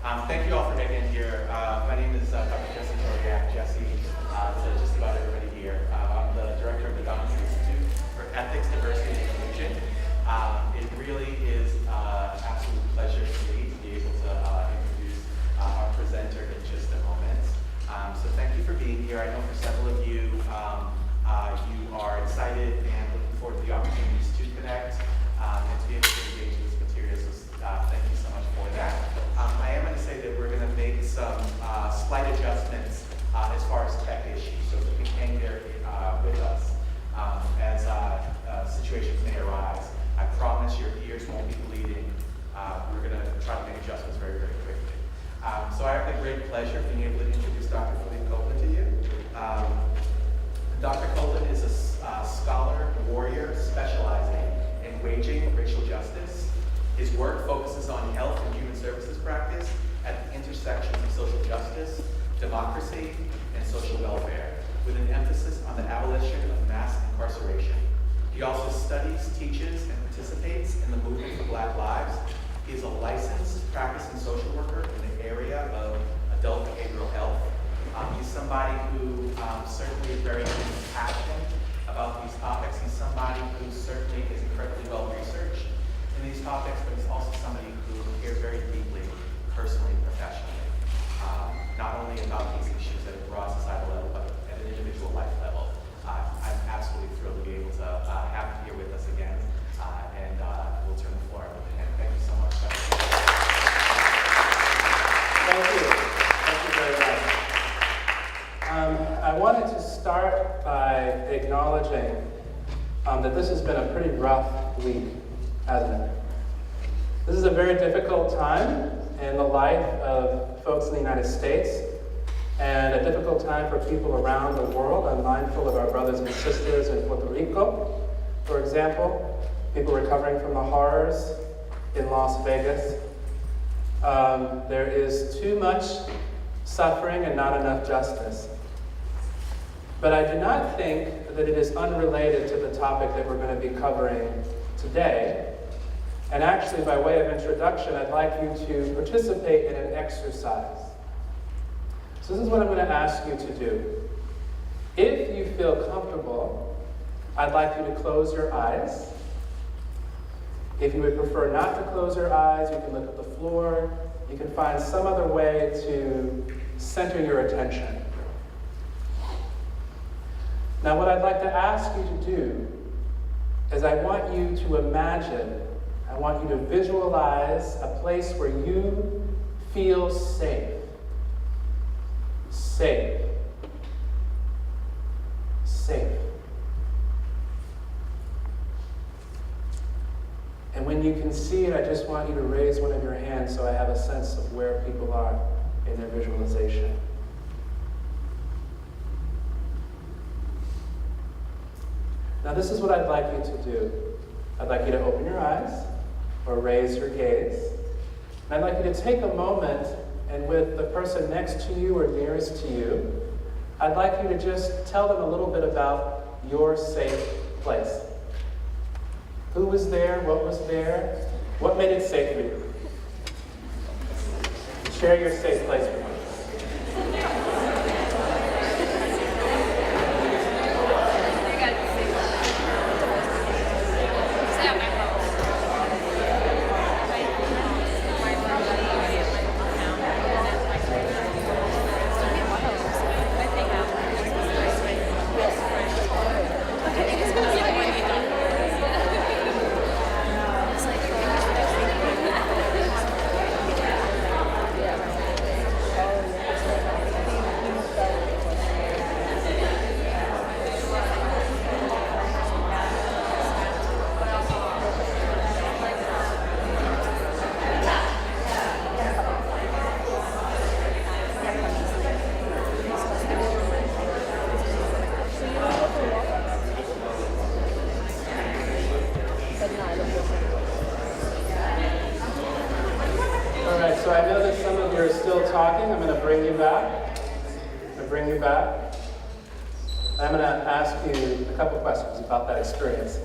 Thank you all for making it here. My name is Dr. Jesse. To just about everybody here. I'm the director of the Dominance Institute for Ethics, Diversity, and Inclusion. It really is an absolute pleasure for me to be able to introduce our presenter in just a moment. So thank you for being here. I know for several of you, you are excited and looking forward to the opportunities to connect and to be able to engage with this material. So thank you so much for that. I am going to say that we're going to make some slight adjustments as far as tech issues, so that you can hang there with us as situations may arise. I promise your ears won't be bleeding. We're going to try to make adjustments very, very quickly. So I have the great pleasure of being able to introduce Dr. Phillipe Copeland to you. Dr. Copeland is a scholar, warrior, specializing in waging racial justice. His work focuses on health and human services practice at the intersections of social justice, democracy, and social welfare, with an emphasis on the abolition of mass incarceration. He also studies, teaches, and participates in the movement for Black lives. He is a licensed practicing social worker in the area of adult behavioral health. He's somebody who certainly is very passionate about these topics. He's somebody who certainly is incredibly well researched in these topics, but he's also somebody who cares very deeply, personally, professionally, not only about these issues at a broad societal level, but at an individual life level. I'm absolutely thrilled to be able to have him here with us again, and we'll turn the floor over to him. Thank you so much. Thank you. Thank you very much. I wanted to start by acknowledging that this has been a pretty rough week, hasn't it? This is a very difficult time in the life of folks in the United States, and a difficult time for people around the world. I'm mindful of our brothers and sisters in Puerto Rico, for example, people recovering from the horrors in Las Vegas. There is too much suffering and not enough justice. But I do not think that it is unrelated to the topic that we're going to be covering today. And actually, by way of introduction, I'd like you to participate in an exercise. So this is what I'm going to ask you to do. If you feel comfortable, I'd like you to close your eyes. If you would prefer not to close your eyes, you can look at the floor. You can find some other way to center your attention. Now, what I'd like to ask you to do is I want you to imagine, I want you to visualize a place where you feel safe. Safe. Safe. And when you can see it, I just want you to raise one of your hands so I have a sense of where people are in their visualization. Now, this is what I'd like you to do. I'd like you to open your eyes or raise your gaze. And I'd like you to take a moment, and with the person next to you or nearest to you, I'd like you to just tell them a little bit about your safe place. Who was there? What was there? What made it safe for you? Share your safe place with me. So I know that some of you are still talking. I'm going to bring you back. I'm going to ask you a couple questions about that experience.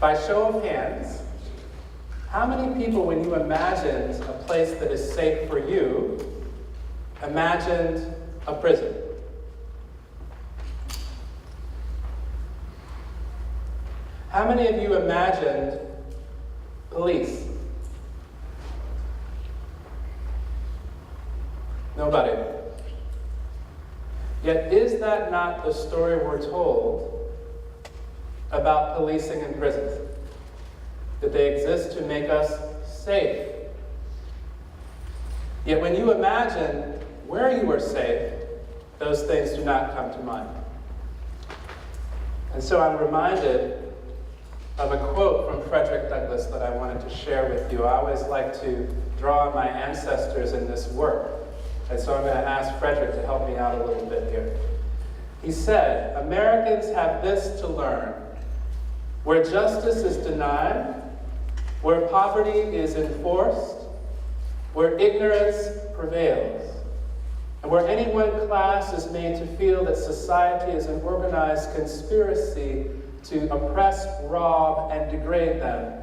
By show of hands, how many people, when you imagined a place that is safe for you, imagined a prison? How many of you imagined police? Nobody. Yet is that not the story we're told about policing in prisons? That they exist to make us safe. Yet when you imagine where you are safe, those things do not come to mind. And so I'm reminded of a quote from Frederick Douglass that I wanted to share with you. I always like to draw on my ancestors in this work. And so I'm going to ask Frederick to help me out a little bit here. He said, "Americans have this to learn. Where justice is denied, where poverty is enforced, where ignorance prevails, and where any one class is made to feel that society is an organized conspiracy to oppress, rob, and degrade them,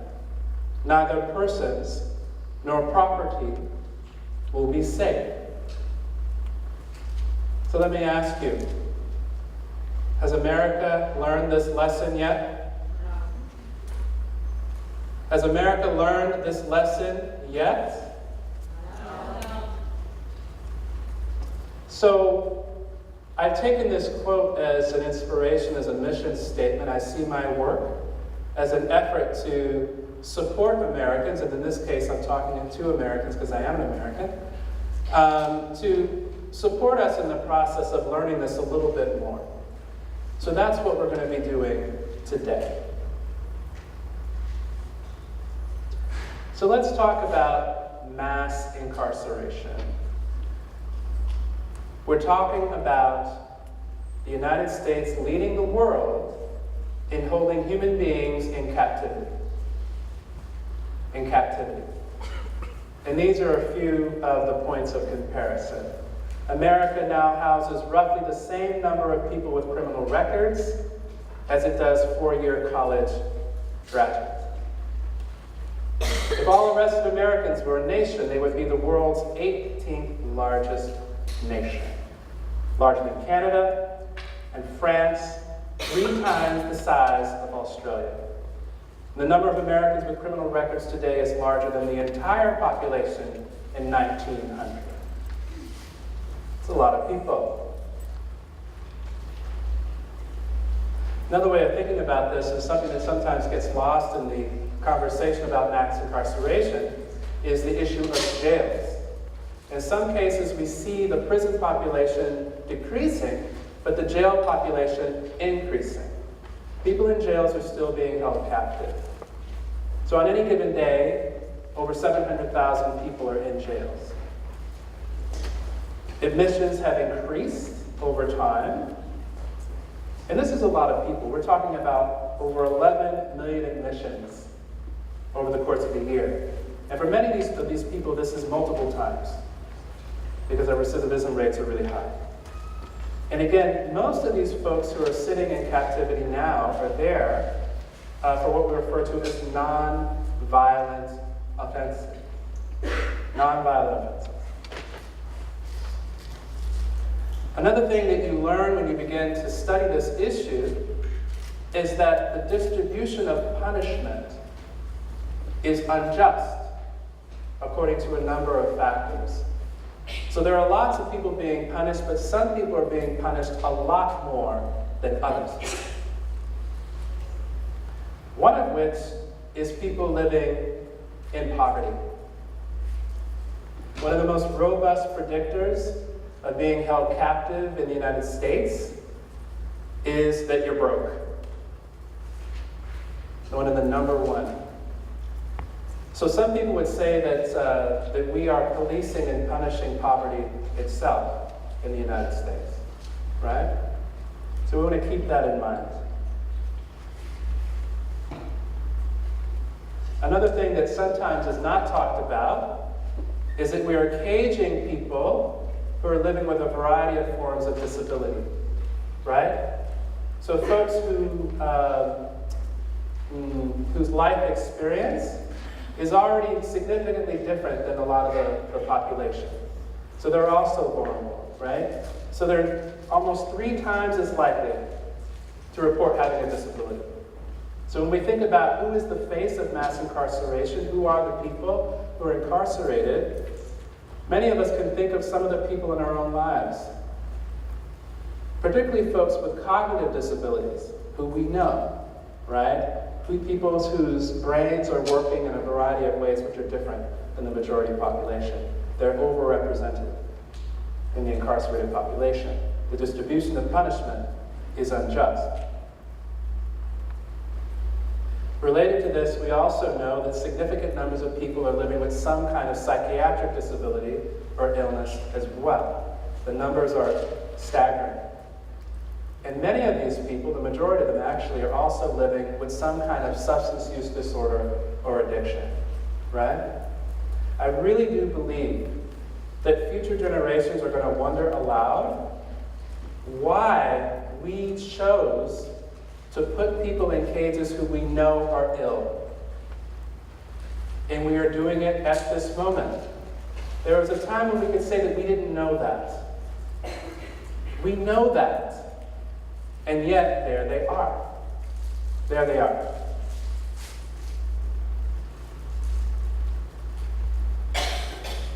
neither persons nor property will be safe." So let me ask you, has America learned this lesson yet? Has America learned this lesson yet? No. So I've taken this quote as an inspiration, as a mission statement. I see my work as an effort to support Americans, and in this case I'm talking to Americans because I am an American, to support us in the process of learning this a little bit more. So that's what we're going to be doing today. So let's talk about mass incarceration. We're talking about the United States leading the world in holding human beings in captivity. In captivity. And these are a few of the points of comparison. America now houses roughly the same number of people with criminal records as it does four-year college graduates. If all the rest of Americans were a nation, they would be the world's 18th largest nation, larger than Canada and France, 3 times the size of Australia. The number of Americans with criminal records today is larger than the entire population in 1900. It's a lot of people. Another way of thinking about this is something that sometimes gets lost in the conversation about mass incarceration is the issue of jails. In some cases, we see the prison population decreasing, but the jail population increasing. People in jails are still being held captive. So on any given day, over 700,000 people are in jails. Admissions have increased over time. And this is a lot of people. We're talking about over 11 million admissions over the course of a year. And for many of these people, this is multiple times because our recidivism rates are really high. And again, most of these folks who are sitting in captivity now are there for what we refer to as non-violent offenses. Non-violent offenses. Another thing that you learn when you begin to study this issue is that the distribution of punishment is unjust according to a number of factors. So there are lots of people being punished, but some people are being punished a lot more than others. One of which is people living in poverty. One of the most robust predictors of being held captive in the United States is that you're broke. One of the number one. So some people would say that we are policing and punishing poverty itself in the United States, right? So we want to keep that in mind. Another thing that sometimes is not talked about is that we are caging people who are living with a variety of forms of disability, right? So folks whose life experience is already significantly different than a lot of the population. So they're also vulnerable, right? So they're almost 3 times as likely to report having a disability. So when we think about who is the face of mass incarceration, who are the people who are incarcerated, many of us can think of some of the people in our own lives, particularly folks with cognitive disabilities, who we know, right? People whose brains are working in a variety of ways which are different than the majority population. They're overrepresented in the incarcerated population. The distribution of punishment is unjust. Related to this, we also know that significant numbers of people are living with some kind of psychiatric disability or illness as well. The numbers are staggering. And many of these people, the majority of them actually, are also living with some kind of substance use disorder or addiction, right? I really do believe that future generations are going to wonder aloud why we chose to put people in cages who we know are ill. And we are doing it at this moment. There was a time when we could say that we didn't know that. We know that. And yet, there they are. There they are.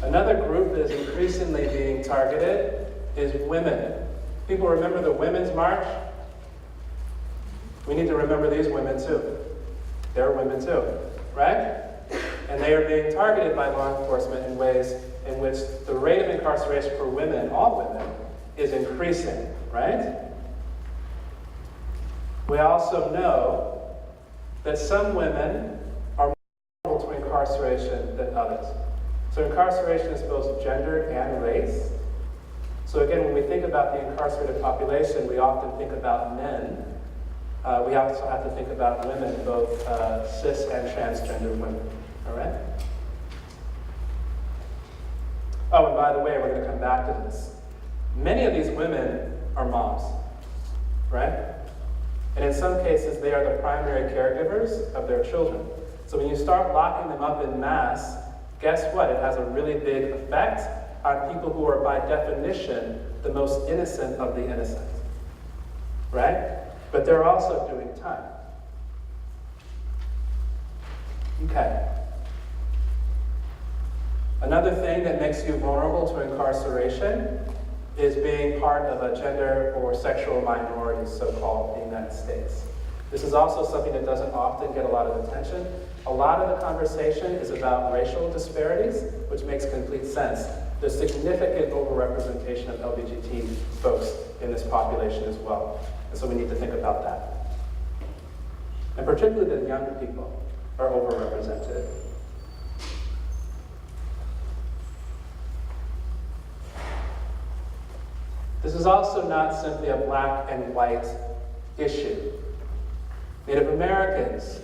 Another group that is increasingly being targeted is women. People remember the Women's March? We need to remember these women too. They're women too, right? And they are being targeted by law enforcement in ways in which the rate of incarceration for women, all women, is increasing, right? We also know that some women are more vulnerable to incarceration than others. So incarceration is both gender and race. So again, when we think about the incarcerated population, we often think about men. We also have to think about women, both cis and transgender women. All right? Oh, and by the way, we're going to come back to this. Many of these women are moms, right? And in some cases, they are the primary caregivers of their children. So when you start locking them up in mass, guess what? It has a really big effect on people who are, by definition, the most innocent of the innocent, right? But they're also doing time. Okay. Another thing that makes you vulnerable to incarceration is being part of a gender or sexual minority, so-called, in the United States. This is also something that doesn't often get a lot of attention. A lot of the conversation is about racial disparities, which makes complete sense. There's significant overrepresentation of LGBT folks in this population as well. And so we need to think about that. And particularly the young people are overrepresented. This is also not simply a black and white issue. Native Americans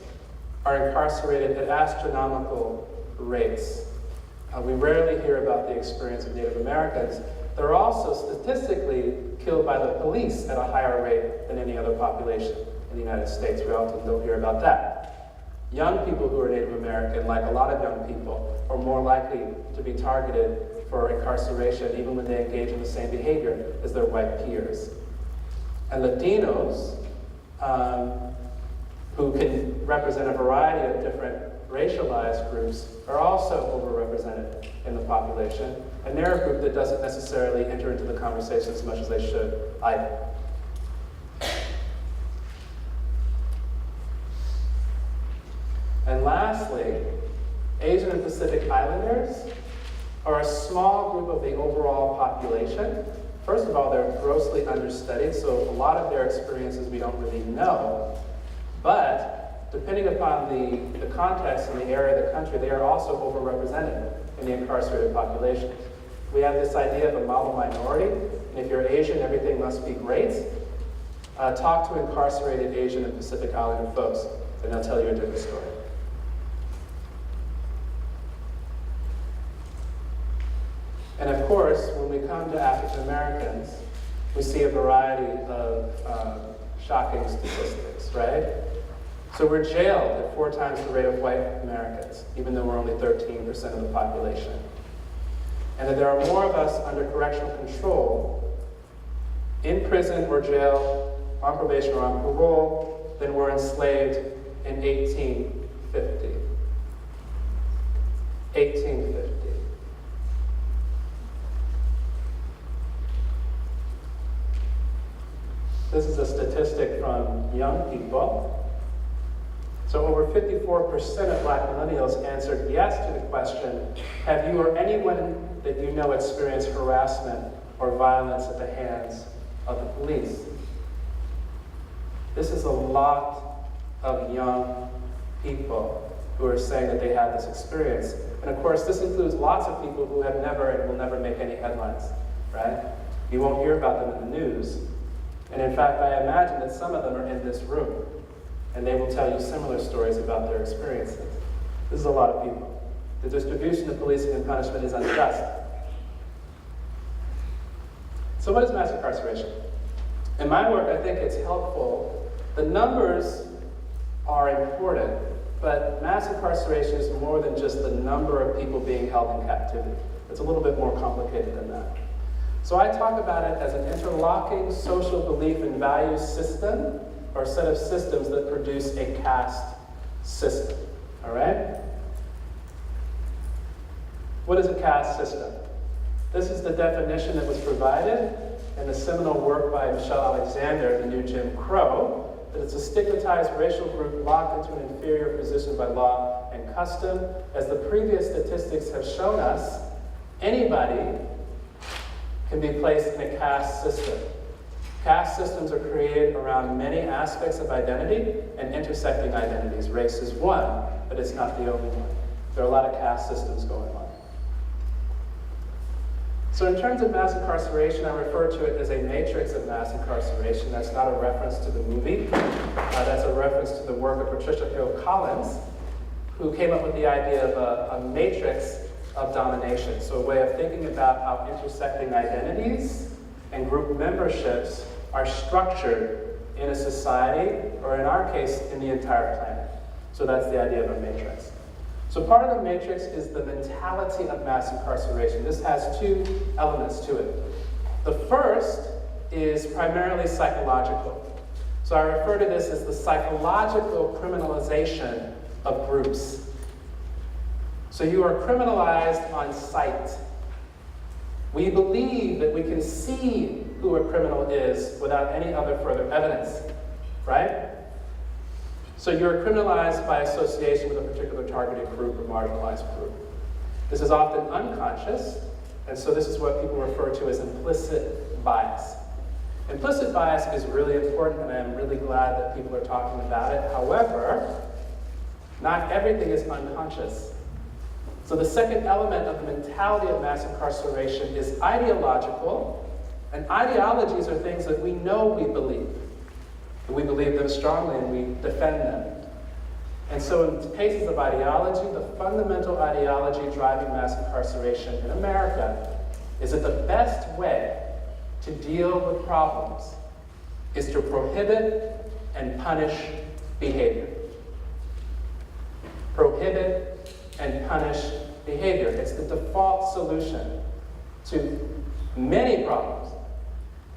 are incarcerated at astronomical rates. We rarely hear about the experience of Native Americans. They're also statistically killed by the police at a higher rate than any other population in the United States. We often don't hear about that. Young people who are Native American, like a lot of young people, are more likely to be targeted for incarceration even when they engage in the same behavior as their white peers. And Latinos, who can represent a variety of different racialized groups, are also overrepresented in the population. And they're a group that doesn't necessarily enter into the conversation as much as they should either. And lastly, Asian and Pacific Islanders are a small group of the overall population. First of all, they're grossly understudied, so a lot of their experiences we don't really know. But depending upon the context and the area of the country, they are also overrepresented in the incarcerated population. We have this idea of a model minority, and if you're Asian, everything must be great. Talk to incarcerated Asian and Pacific Islander folks, and they'll tell you a different story. And of course, when we come to African Americans, we see a variety of shocking statistics, right? So we're jailed at 4 times the rate of white Americans, even though we're only 13% of the population. And that there are more of us under correctional control, in prison or jail, on probation or on parole, than were enslaved in 1850. 1850. This is a statistic from young people. So over 54% of Black millennials answered yes to the question, have you or anyone that you know experienced harassment or violence at the hands of the police? This is a lot of young people who are saying that they had this experience. And of course, this includes lots of people who have never and will never make any headlines, right? You won't hear about them in the news. And in fact, I imagine that some of them are in this room, and they will tell you similar stories about their experiences. This is a lot of people. The distribution of policing and punishment is unjust. So what is mass incarceration? In my work, I think it's helpful. The numbers are important, but mass incarceration is more than just the number of people being held in captivity. It's a little bit more complicated than that. So I talk about it as an interlocking social belief and value system, or set of systems that produce a caste system, all right? What is a caste system? This is the definition that was provided in the seminal work by Michelle Alexander, The New Jim Crow, that it's a stigmatized racial group locked into an inferior position by law and custom. As the previous statistics have shown us, anybody can be placed in a caste system. Caste systems are created around many aspects of identity and intersecting identities. Race is one, but it's not the only one. There are a lot of caste systems going on. So in terms of mass incarceration, I refer to it as a matrix of mass incarceration. That's not a reference to the movie. That's a reference to the work of Patricia Hill Collins, who came up with the idea of a matrix of domination. So a way of thinking about how intersecting identities and group memberships are structured in a society, or in our case, in the entire planet. So that's the idea of a matrix. So part of the matrix is the mentality of mass incarceration. This has 2 elements to it. The first is primarily psychological. So I refer to this as the psychological criminalization of groups. So you are criminalized on sight. We believe that we can see who a criminal is without any other further evidence, right? So you're criminalized by association with a particular targeted group or marginalized group. This is often unconscious, and so this is what people refer to as implicit bias. Implicit bias is really important, and I'm really glad that people are talking about it. However, not everything is unconscious. So the second element of the mentality of mass incarceration is ideological, and ideologies are things that we know we believe. And we believe them strongly and we defend them. And so in cases of ideology, the fundamental ideology driving mass incarceration in America is that the best way to deal with problems is to prohibit and punish behavior. Prohibit and punish behavior. It's the default solution to many problems.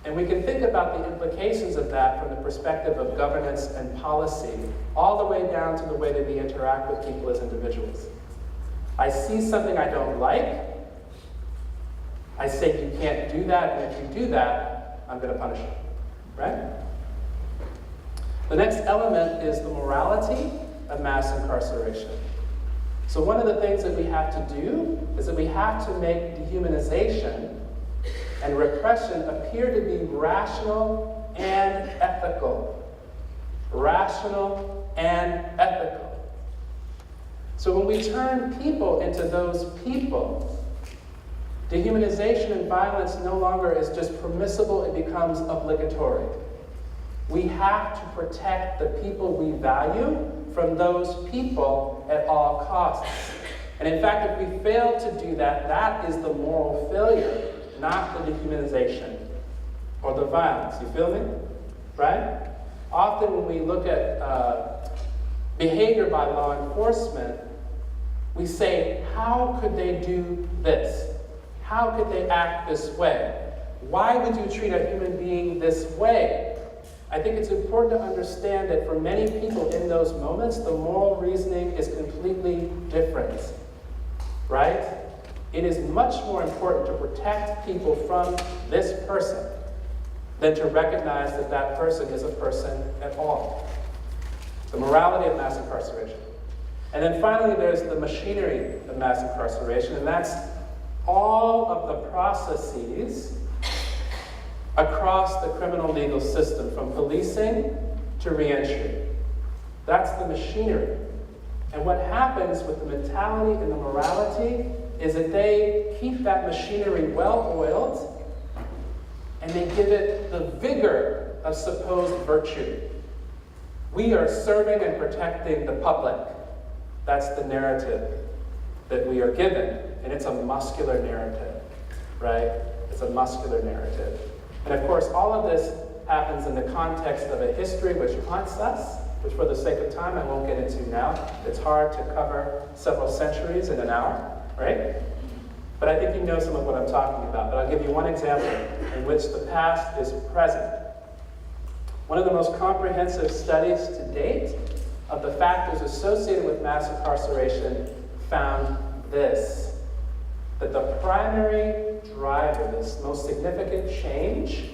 And we can think about the implications of that from the perspective of governance and policy, all the way down to the way that we interact with people as individuals. I see something I don't like, I say you can't do that, and if you do that, I'm going to punish you, right? The next element is the morality of mass incarceration. So one of the things that we have to do is that we have to make dehumanization and repression appear to be rational and ethical. Rational and ethical. So when we turn people into those people, dehumanization and violence no longer is just permissible, it becomes obligatory. We have to protect the people we value from those people at all costs. And in fact, if we fail to do that, that is the moral failure, not the dehumanization or the violence. You feel me? Right? Often when we look at behavior by law enforcement, we say, how could they do this? How could they act this way? Why would you treat a human being this way? I think it's important to understand that for many people in those moments, the moral reasoning is completely different, right? It is much more important to protect people from this person than to recognize that that person is a person at all. The morality of mass incarceration. And then finally, there's the machinery of mass incarceration, and that's all of the processes across the criminal legal system, from policing to reentry. That's the machinery. And what happens with the mentality and the morality is that they keep that machinery well-oiled, and they give it the vigor of supposed virtue. We are serving and protecting the public. That's the narrative that we are given, and it's a muscular narrative, right? It's a muscular narrative. And of course, all of this happens in the context of a history which haunts us, which for the sake of time I won't get into now. It's hard to cover several centuries in an hour, right? But I think you know some of what I'm talking about. But I'll give you one example in which the past is present. One of the most comprehensive studies to date of the factors associated with mass incarceration found this, that the primary driver, this most significant change,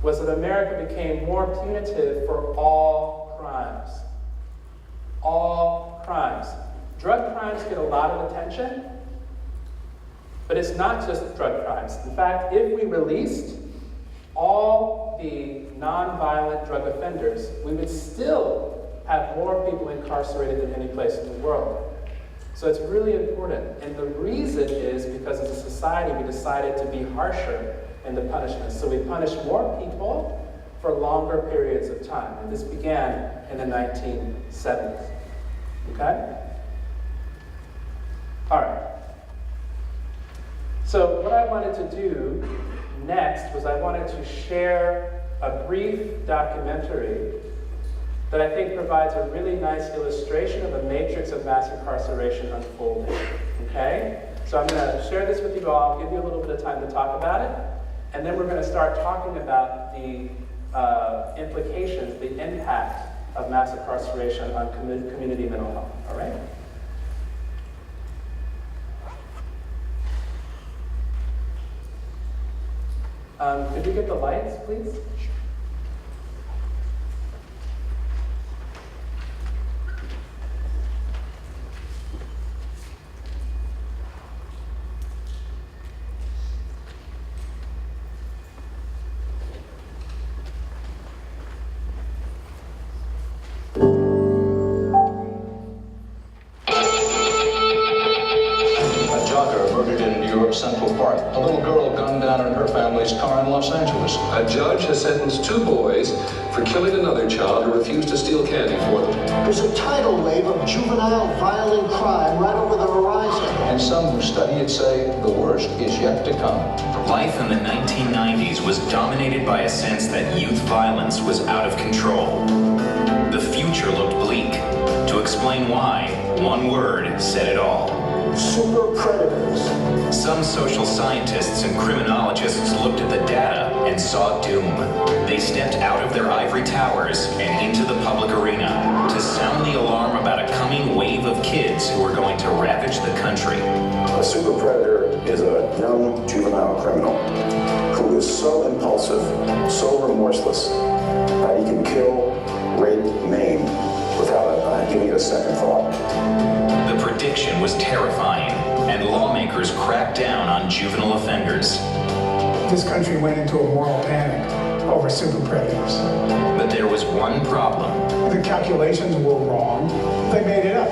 was that America became more punitive for all crimes. All crimes. Drug crimes get a lot of attention, but it's not just drug crimes. In fact, if we released all the non-violent drug offenders, we would still have more people incarcerated than any place in the world. So it's really important. And the reason is because as a society, we decided to be harsher in the punishments. So we punish more people for longer periods of time. And this began in the 1970s. Okay? All right. So what I wanted to do next was I wanted to share a brief documentary that I think provides a really nice illustration of the matrix of mass incarceration unfolding. Okay? So I'm going to share this with you all, give you a little bit of time to talk about it, and then we're going to start talking about the implications, the impact of mass incarceration on community mental health. All right? Could you get the lights, please? Central Park. A little girl gunned down in her family's car in Los Angeles. A judge has sentenced 2 boys for killing another child who refused to steal candy for them. There's a tidal wave of juvenile violent crime right over the horizon. And some who study it say the worst is yet to come. Life in the 1990s was dominated by a sense that youth violence was out of control. The future looked bleak. To explain why, one word said it all. Super predators. Some social scientists and criminologists looked at the data and saw doom. They stepped out of their ivory towers and into the public arena to sound the alarm about a coming wave of kids who are going to ravage the country. A super predator is a young juvenile criminal who is so impulsive, so remorseless, that he can kill, rape, maim without giving it a second thought. The prediction was terrifying, and lawmakers cracked down on juvenile offenders. This country went into a moral panic over super predators. But there was one problem. The calculations were wrong. They made it up.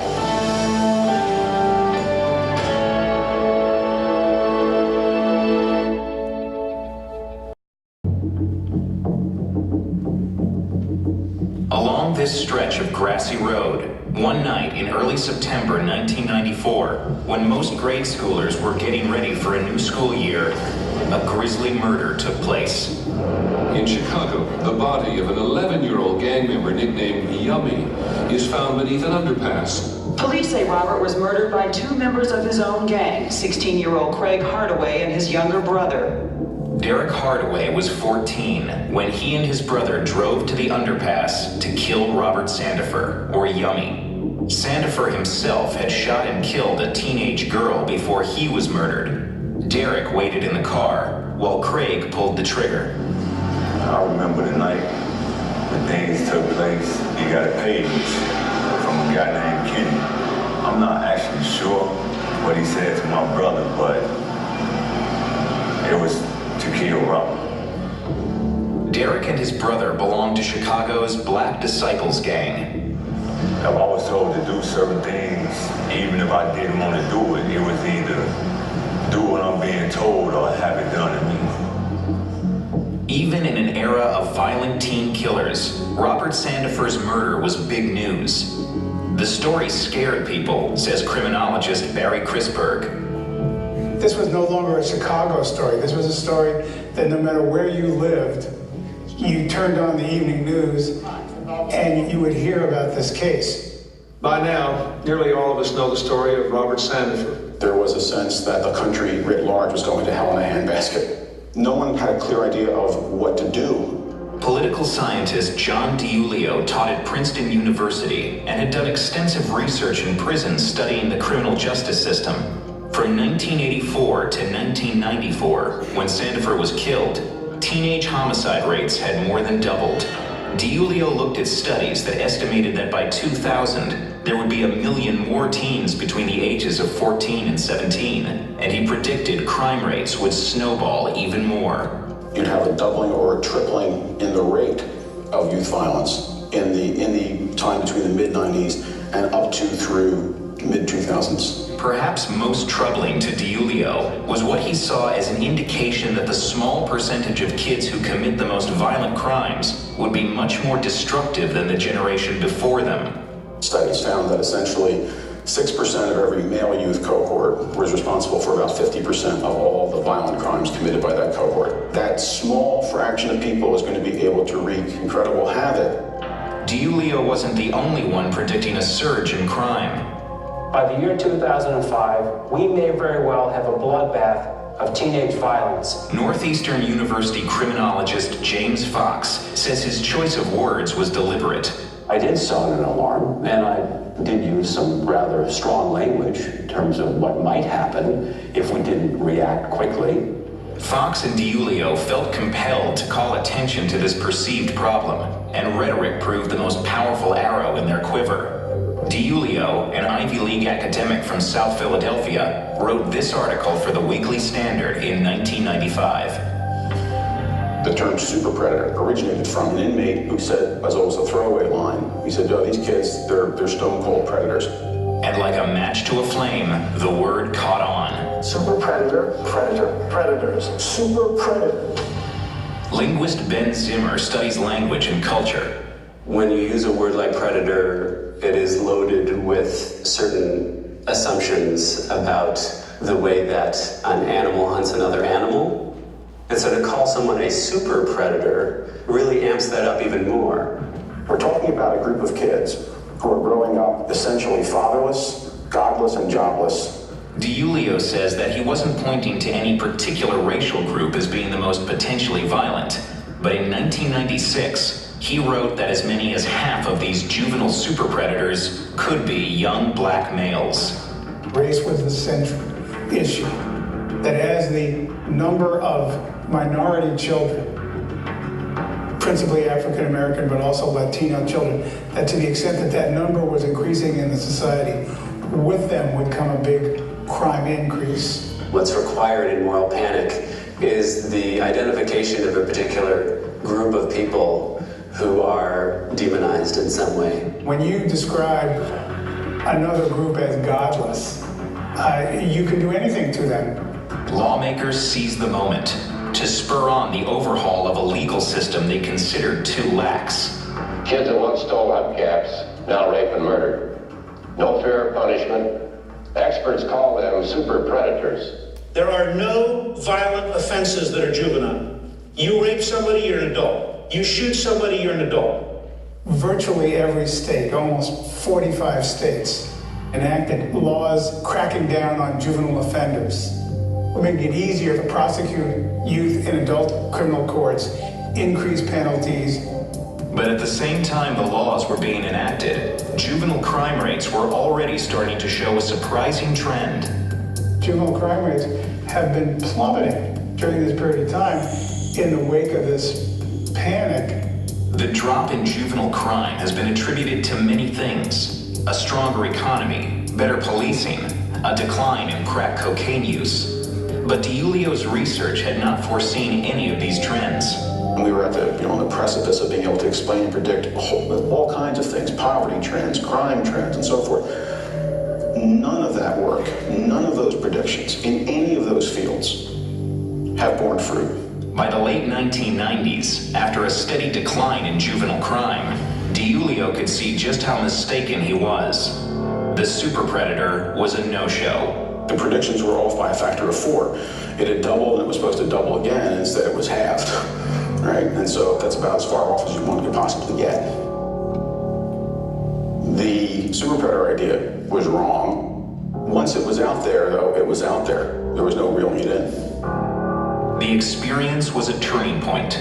Along this stretch of grassy road, one night in early September 1994, when most grade schoolers were getting ready for a new school year, a grisly murder took place. In Chicago, the body of an 11-year-old gang member nicknamed Yummy is found beneath an underpass. Police say Robert was murdered by two members of his own gang, 16-year-old Craig Hardaway and his younger brother. Derek Hardaway was 14 when he and his brother drove to the underpass to kill Robert Sandifer, or Yummy. Sandifer himself had shot and killed a teenage girl before he was murdered. Derek waited in the car while Craig pulled the trigger. I remember the night when things took place. He got a page from a guy named Kenny. I'm not actually sure what he said to my brother, but it was to kill Robert. Derek and his brother belonged to Chicago's Black Disciples gang. I was told to do certain things, even if I didn't want to do it. It was either do what I'm being told or have it done to me. Even in an era of violent teen killers, Robert Sandifer's murder was big news. The story scared people, says criminologist Barry Chrisberg. This was no longer a Chicago story. This was a story that no matter where you lived, you turned on the evening news and you would hear about this case. By now, nearly all of us know the story of Robert Sandifer. There was a sense that the country writ large was going to hell in a handbasket. No one had a clear idea of what to do. Political scientist John DiIulio taught at Princeton University and had done extensive research in prisons studying the criminal justice system. From 1984 to 1994, when Sandifer was killed, teenage homicide rates had more than doubled. DiIulio looked at studies that estimated that by 2000, there would be 1 million more teens between the ages of 14 and 17, and he predicted crime rates would snowball even more. You'd have a doubling or a tripling in the rate of youth violence in the time between the mid-90s and up to through mid-2000s. Perhaps most troubling to DiIulio was what he saw as an indication that the small percentage of kids who commit the most violent crimes would be much more destructive than the generation before them. Studies found that essentially 6% of every male youth cohort was responsible for about 50% of all the violent crimes committed by that cohort. That small fraction of people is going to be able to wreak incredible havoc. DiIulio wasn't the only one predicting a surge in crime. By the year 2005, we may very well have a bloodbath of teenage violence. Northeastern University criminologist James Fox says his choice of words was deliberate. I did sound an alarm, and I did use some rather strong language in terms of what might happen if we didn't react quickly. Fox and DiIulio felt compelled to call attention to this perceived problem, and rhetoric proved the most powerful arrow in their quiver. DiIulio, an Ivy League academic from South Philadelphia, wrote this article for the Weekly Standard in 1995. The term super predator originated from an inmate who said, as always a throwaway line, he said, "Oh, these kids, they're stone cold predators." And like a match to a flame, the word caught on. Super predator, predator, predators, super predator. Linguist Ben Zimmer studies language and culture. When you use a word like predator, it is loaded with certain assumptions about the way that an animal hunts another animal. And so to call someone a super predator really amps that up even more. We're talking about a group of kids who are growing up essentially fatherless, godless, and jobless. DiIulio says that he wasn't pointing to any particular racial group as being the most potentially violent. But in 1996, he wrote that as many as half of these juvenile super predators could be young black males. Race was the central issue. That as the number of minority children, principally African American, but also Latino children, that to the extent that that number was increasing in the society, with them would come a big crime increase. What's required in moral panic is the identification of a particular group of people who are demonized in some way. When you describe another group as godless, you can do anything to them. Lawmakers seized the moment to spur on the overhaul of a legal system they considered too lax. Kids that once stole hubcaps, now rape and murder. No fear of punishment. Experts call them super predators. There are no violent offenses that are juvenile. You rape somebody, you're an adult. You shoot somebody, you're an adult. Virtually every state, almost 45 states, enacted laws cracking down on juvenile offenders. We're making it easier to prosecute youth in adult criminal courts, increase penalties. But at the same time the laws were being enacted, juvenile crime rates were already starting to show a surprising trend. Juvenile crime rates have been plummeting during this period of time in the wake of this panic. The drop in juvenile crime has been attributed to many things: a stronger economy, better policing, a decline in crack cocaine use. But DiIulio's research had not foreseen any of these trends. We were at on the precipice of being able to explain and predict all kinds of things, poverty trends, crime trends, and so forth. None of that work, none of those predictions in any of those fields have borne fruit. By the late 1990s, after a steady decline in juvenile crime, DiIulio could see just how mistaken he was. The super predator was a no-show. The predictions were off by a factor of 4. It had doubled and it was supposed to double again, and instead it was halved. Right? And so that's about as far off as one could possibly get. The super predator idea was wrong. Once it was out there, though, it was out there. There was no real need in. The experience was a turning point.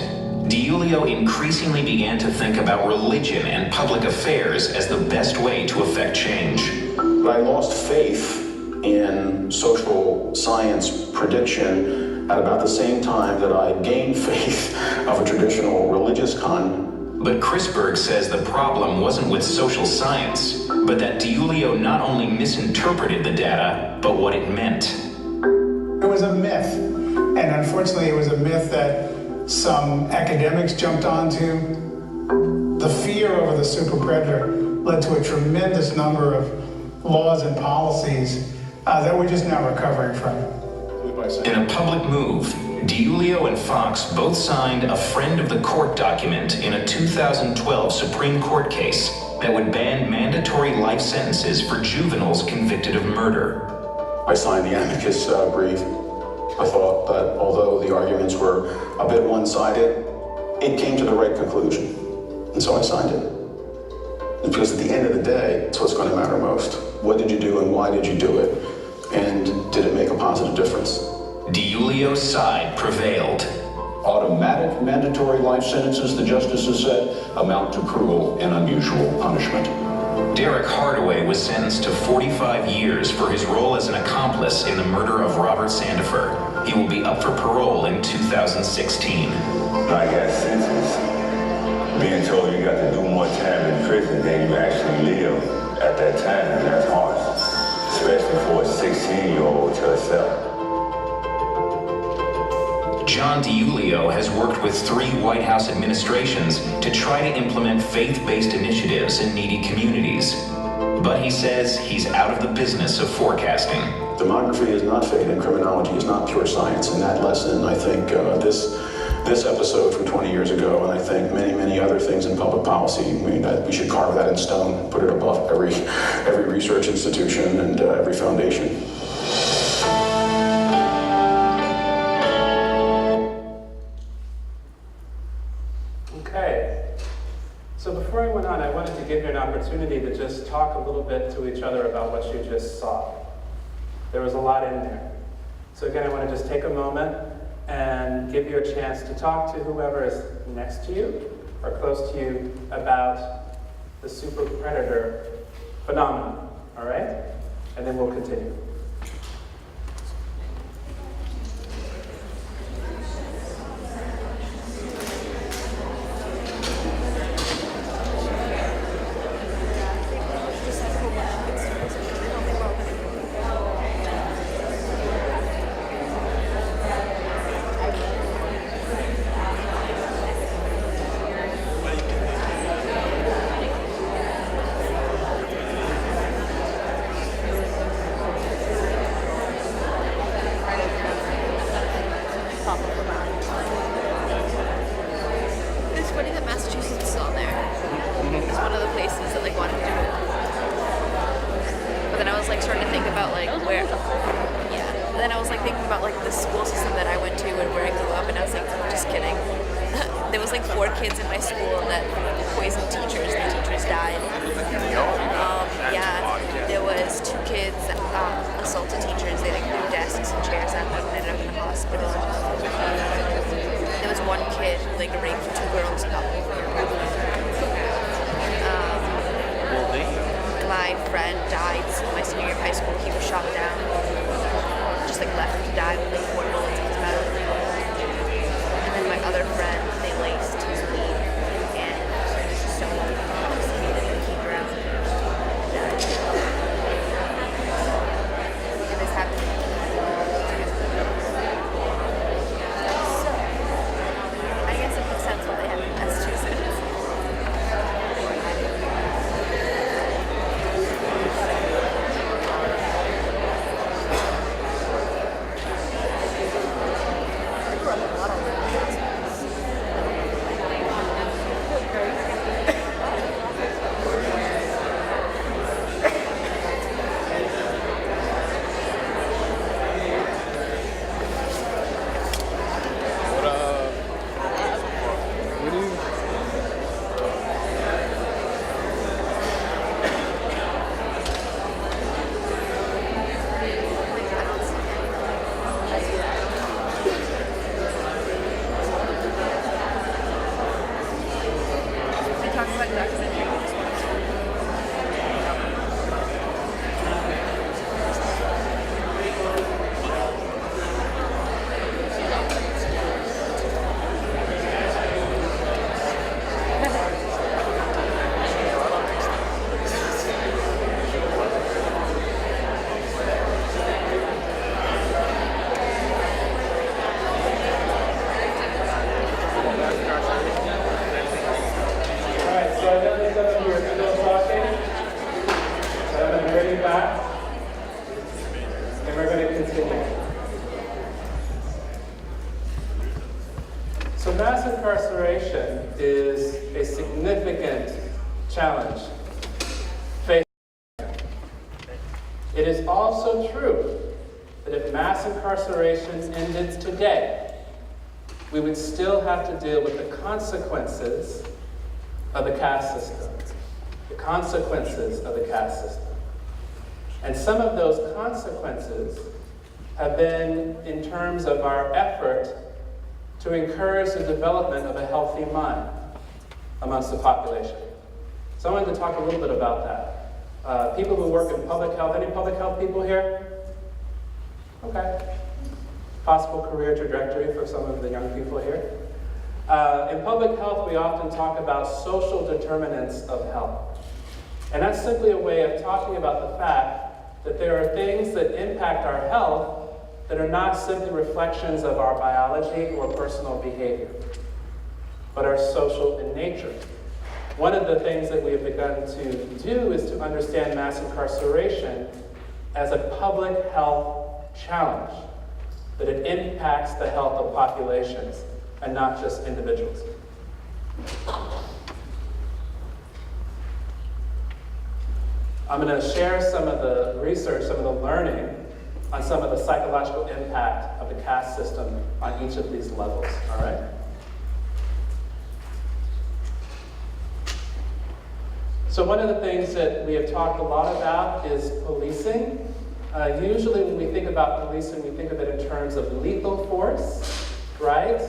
DiIulio increasingly began to think about religion and public affairs as the best way to effect change. But I lost faith in social science prediction at about the same time that I gained faith of a traditional religious kind. But Chrisberg says the problem wasn't with social science, but that DiIulio not only misinterpreted the data, but what it meant. It was a myth, and unfortunately it was a myth that some academics jumped onto. The fear over the super predator led to a tremendous number of laws and policies that we're just now recovering from. In a public move, DiIulio and Fox both signed a friend of the court document in a 2012 Supreme Court case that would ban mandatory life sentences for juveniles convicted of murder. I signed the amicus brief. I thought that although the arguments were a bit one-sided, it came to the right conclusion. And so I signed it. Because at the end of the day, it's what's going to matter most. What did you do and why did you do it? And did it make a positive difference? DiIulio's side prevailed. Automatic mandatory life sentences, the justices said, amount to cruel and unusual punishment. Derek Hardaway was sentenced to 45 years for his role as an accomplice in the murder of Robert Sandifer. He will be up for parole in 2016. I got sentenced. Being told you got to do more time in prison than you actually live at that time, that's harsh. Especially for a 16-year-old to herself. John DiIulio has worked with 3 White House administrations to try to implement faith-based initiatives in needy communities. But he says he's out of the business of forecasting. Demography is not fate and criminology is not pure science. And that lesson, I think, this episode from 20 years ago, and I think many, many other things in public policy, we should carve that in stone, put it above every research institution and every foundation. Okay. So before I went on, I wanted to give you an opportunity to just talk a little bit to each other about what you just saw. There was a lot in there. So again, I want to just take a moment and give you a chance to talk to whoever is next to you or close to you about the super predator phenomenon, all right? And then we'll continue. was like thinking about like the school system that I went to and where I grew up, and I was like, just kidding. There was like 4 kids in my school that poisoned teachers. The teachers died. There was 2 kids assaulted teachers. They like threw desks and chairs at them and ended up in the hospital. There was 1 kid who like raped 2 girls. My friend died my senior year of high school. He was shot down. Just like left him to die with like 4 bullets in his mouth. And then my other friend, they laced his weed and so intoxicated and he drowned. Died. And this happened. So, I guess it makes sense why they have in Massachusetts. We would still have to deal with the consequences of the caste system. The consequences of the caste system. And some of those consequences have been in terms of our effort to encourage the development of a healthy mind amongst the population. So I wanted to talk a little bit about that. People who work in public health, any public health people here? Okay. Possible career trajectory for some of the young people here. In public health, we often talk about social determinants of health. And that's simply a way of talking about the fact that there are things that impact our health that are not simply reflections of our biology or personal behavior, but are social in nature. One of the things that we have begun to do is to understand mass incarceration as a public health challenge, that it impacts the health of populations and not just individuals. I'm going to share some of the research, some of the learning on some of the psychological impact of the caste system on each of these levels, all right? So one of the things that we have talked a lot about is policing. Usually when we think about policing, we think of it in terms of lethal force, right?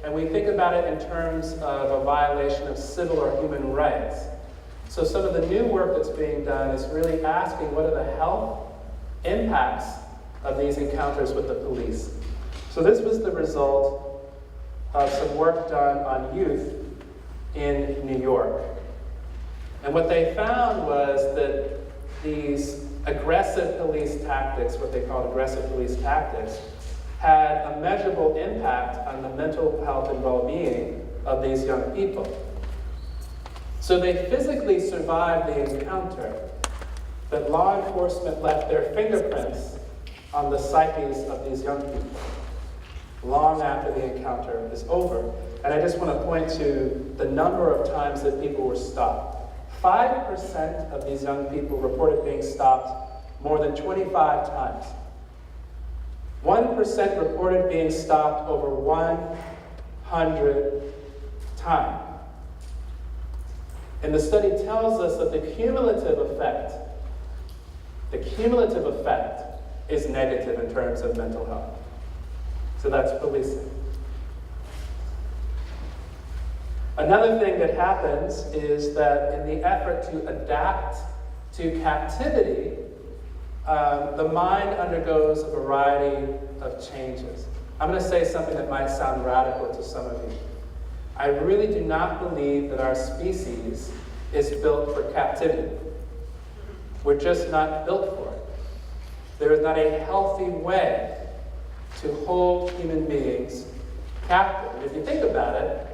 And we think about it in terms of a violation of civil or human rights. So some of the new work that's being done is really asking what are the health impacts of these encounters with the police. So this was the result of some work done on youth in New York. And what they found was that these aggressive police tactics, what they called aggressive police tactics, had a measurable impact on the mental health and well-being of these young people. So they physically survived the encounter, but law enforcement left their fingerprints on the psyches of these young people long after the encounter is over. And I just want to point to the number of times that people were stopped. 5% of these young people reported being stopped more than 25 times. 1% 20% reported being stopped over 100 times. And the study tells us that the cumulative effect is negative in terms of mental health. So that's policing. Another thing that happens is that in the effort to adapt to captivity, the mind undergoes a variety of changes. I'm going to say something that might sound radical to some of you. I really do not believe that our species is built for captivity. We're just not built for it. There is not a healthy way to hold human beings captive. And if you think about it,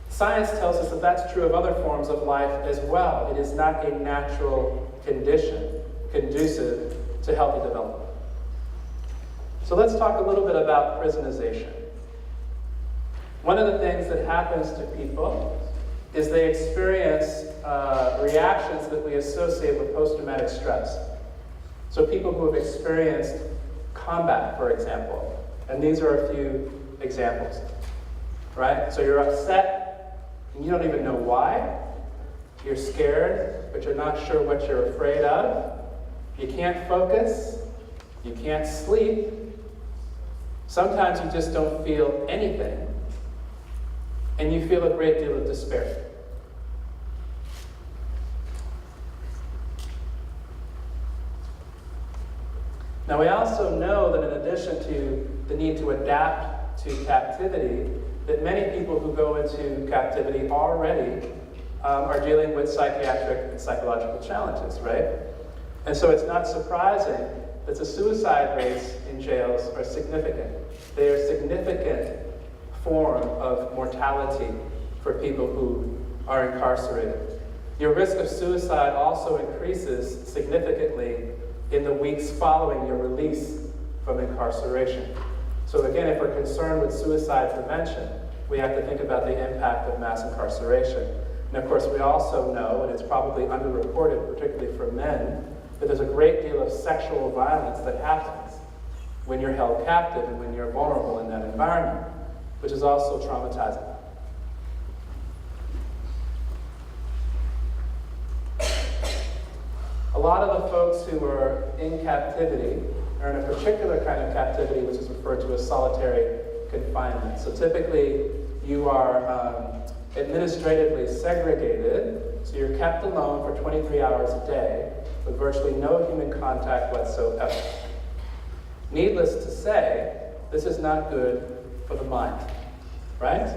science tells us that that's true of other forms of life as well. It is not a natural condition conducive to healthy development. So let's talk a little bit about prisonization. One of the things that happens to people is they experience reactions that we associate with post-traumatic stress. So people who have experienced combat, for example, and these are a few examples, right? So you're upset, and you don't even know why. You're scared, but you're not sure what you're afraid of. You can't focus. You can't sleep. Sometimes you just don't feel anything. And you feel a great deal of despair. Now we also know that in addition to the need to adapt to captivity, that many people who go into captivity already are dealing with psychiatric and psychological challenges, right? And so it's not surprising that the suicide rates in jails are significant. They are a significant form of mortality for people who are incarcerated. Your risk of suicide also increases significantly in the weeks following your release from incarceration. So again, if we're concerned with suicide prevention, we have to think about the impact of mass incarceration. And of course, we also know, and it's probably underreported, particularly for men, that there's a great deal of sexual violence that happens when you're held captive and when you're vulnerable in that environment, which is also traumatizing. A lot of the folks who are in captivity are in a particular kind of captivity, which is referred to as solitary confinement. So typically, you are administratively segregated, so you're kept alone for 23 hours a day with virtually no human contact whatsoever. Needless to say, this is not good for the mind, right?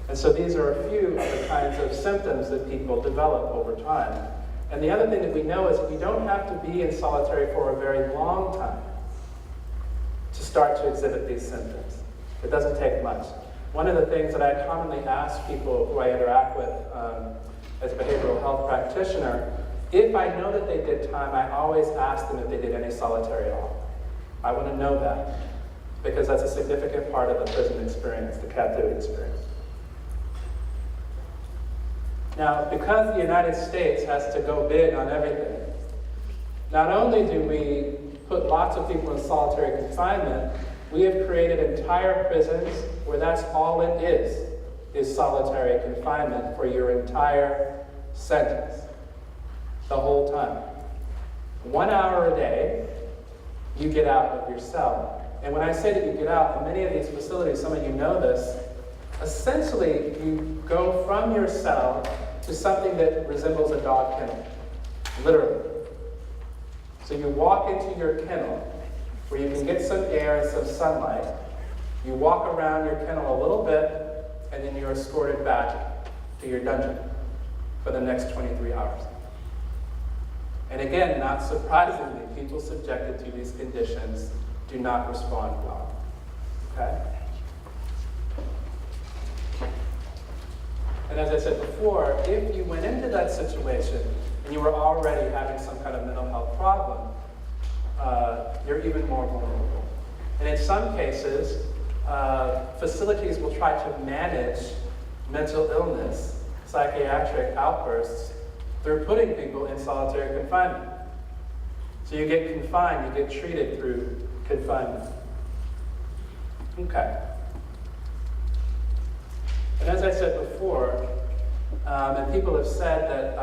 And so these are a few of the kinds of symptoms that people develop over time. And the other thing that we know is that you don't have to be in solitary for a very long time to start to exhibit these symptoms. It doesn't take much. One of the things that I commonly ask people who I interact with as a behavioral health practitioner, if I know that they did time, I always ask them if they did any solitary at all. I want to know that, because that's a significant part of the prison experience, the captivity experience. Now, because the United States has to go big on everything, not only do we put lots of people in solitary confinement, we have created entire prisons where that's all it is solitary confinement for your entire sentence, the whole time. 1 hour a day, you get out of your cell. And when I say that you get out, in many of these facilities, some of you know this, essentially you go from your cell to something that resembles a dog kennel, literally. So you walk into your kennel where you can get some air and some sunlight. You walk around your kennel a little bit, and then you're escorted back to your dungeon for the next 23 hours. And again, not surprisingly, people subjected to these conditions do not respond well. Okay? And as I said before, if you went into that situation and you were already having some kind of mental health problem, you're even more vulnerable. And in some cases, facilities will try to manage mental illness, psychiatric outbursts, through putting people in solitary confinement. So you get confined, you get treated through confinement. Okay. And as I said before, and people have said that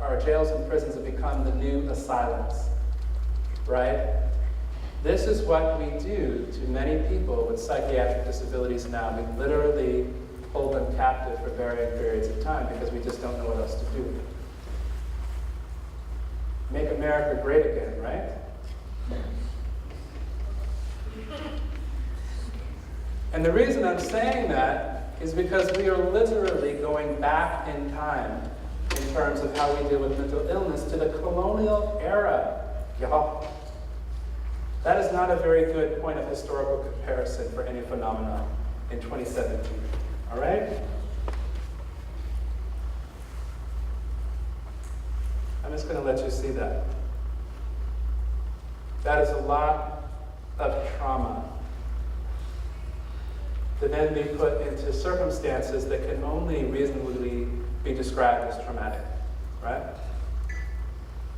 our jails and prisons have become the new asylums, right? This is what we do to many people with psychiatric disabilities now. We literally hold them captive for varying periods of time because we just don't know what else to do. Make America great again, right? And the reason I'm saying that is because we are literally going back in time in terms of how we deal with mental illness to the colonial era, y'all. That is not a very good point of historical comparison for any phenomenon in 2017, all right? I'm just going to let you see that. That is a lot of trauma to then be put into circumstances that can only reasonably be described as traumatic, right?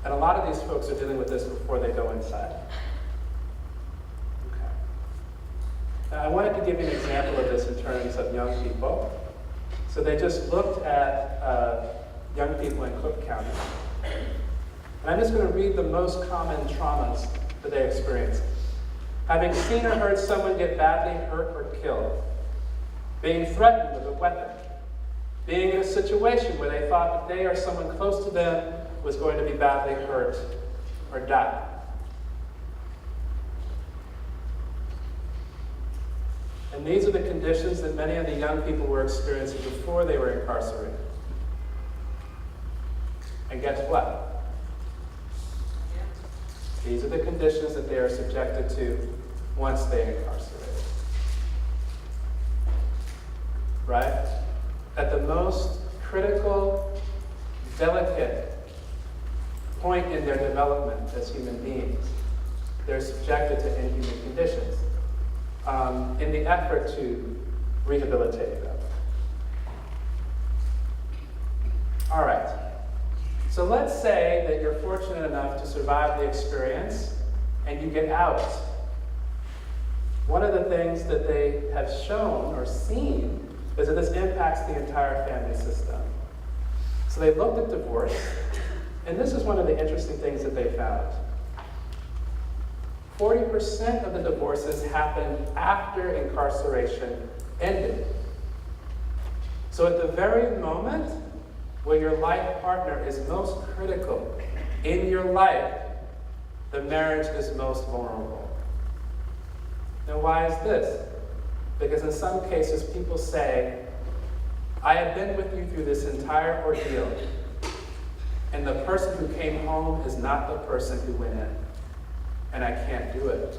And a lot of these folks are dealing with this before they go inside. Okay. Now, I wanted to give you an example of this in terms of young people. So they just looked at young people in Cook County. And I'm just going to read the most common traumas that they experience. Having seen or heard someone get badly hurt or killed, being threatened with a weapon, being in a situation where they thought that they or someone close to them was going to be badly hurt or die. And these are the conditions that many of the young people were experiencing before they were incarcerated. And guess what? These are the conditions that they are subjected to once they are incarcerated. Right? At the most critical, delicate point in their development as human beings, they're subjected to inhuman conditions in the effort to rehabilitate them. All right. So let's say that you're fortunate enough to survive the experience and you get out. One of the things that they have shown or seen is that this impacts the entire family system. So they looked at divorce, and this is one of the interesting things that they found. 40% of the divorces happened after incarceration ended. So at the very moment where your life partner is most critical in your life, the marriage is most vulnerable. Now, why is this? Because in some cases, people say, I have been with you through this entire ordeal, and the person who came home is not the person who went in, and I can't do it.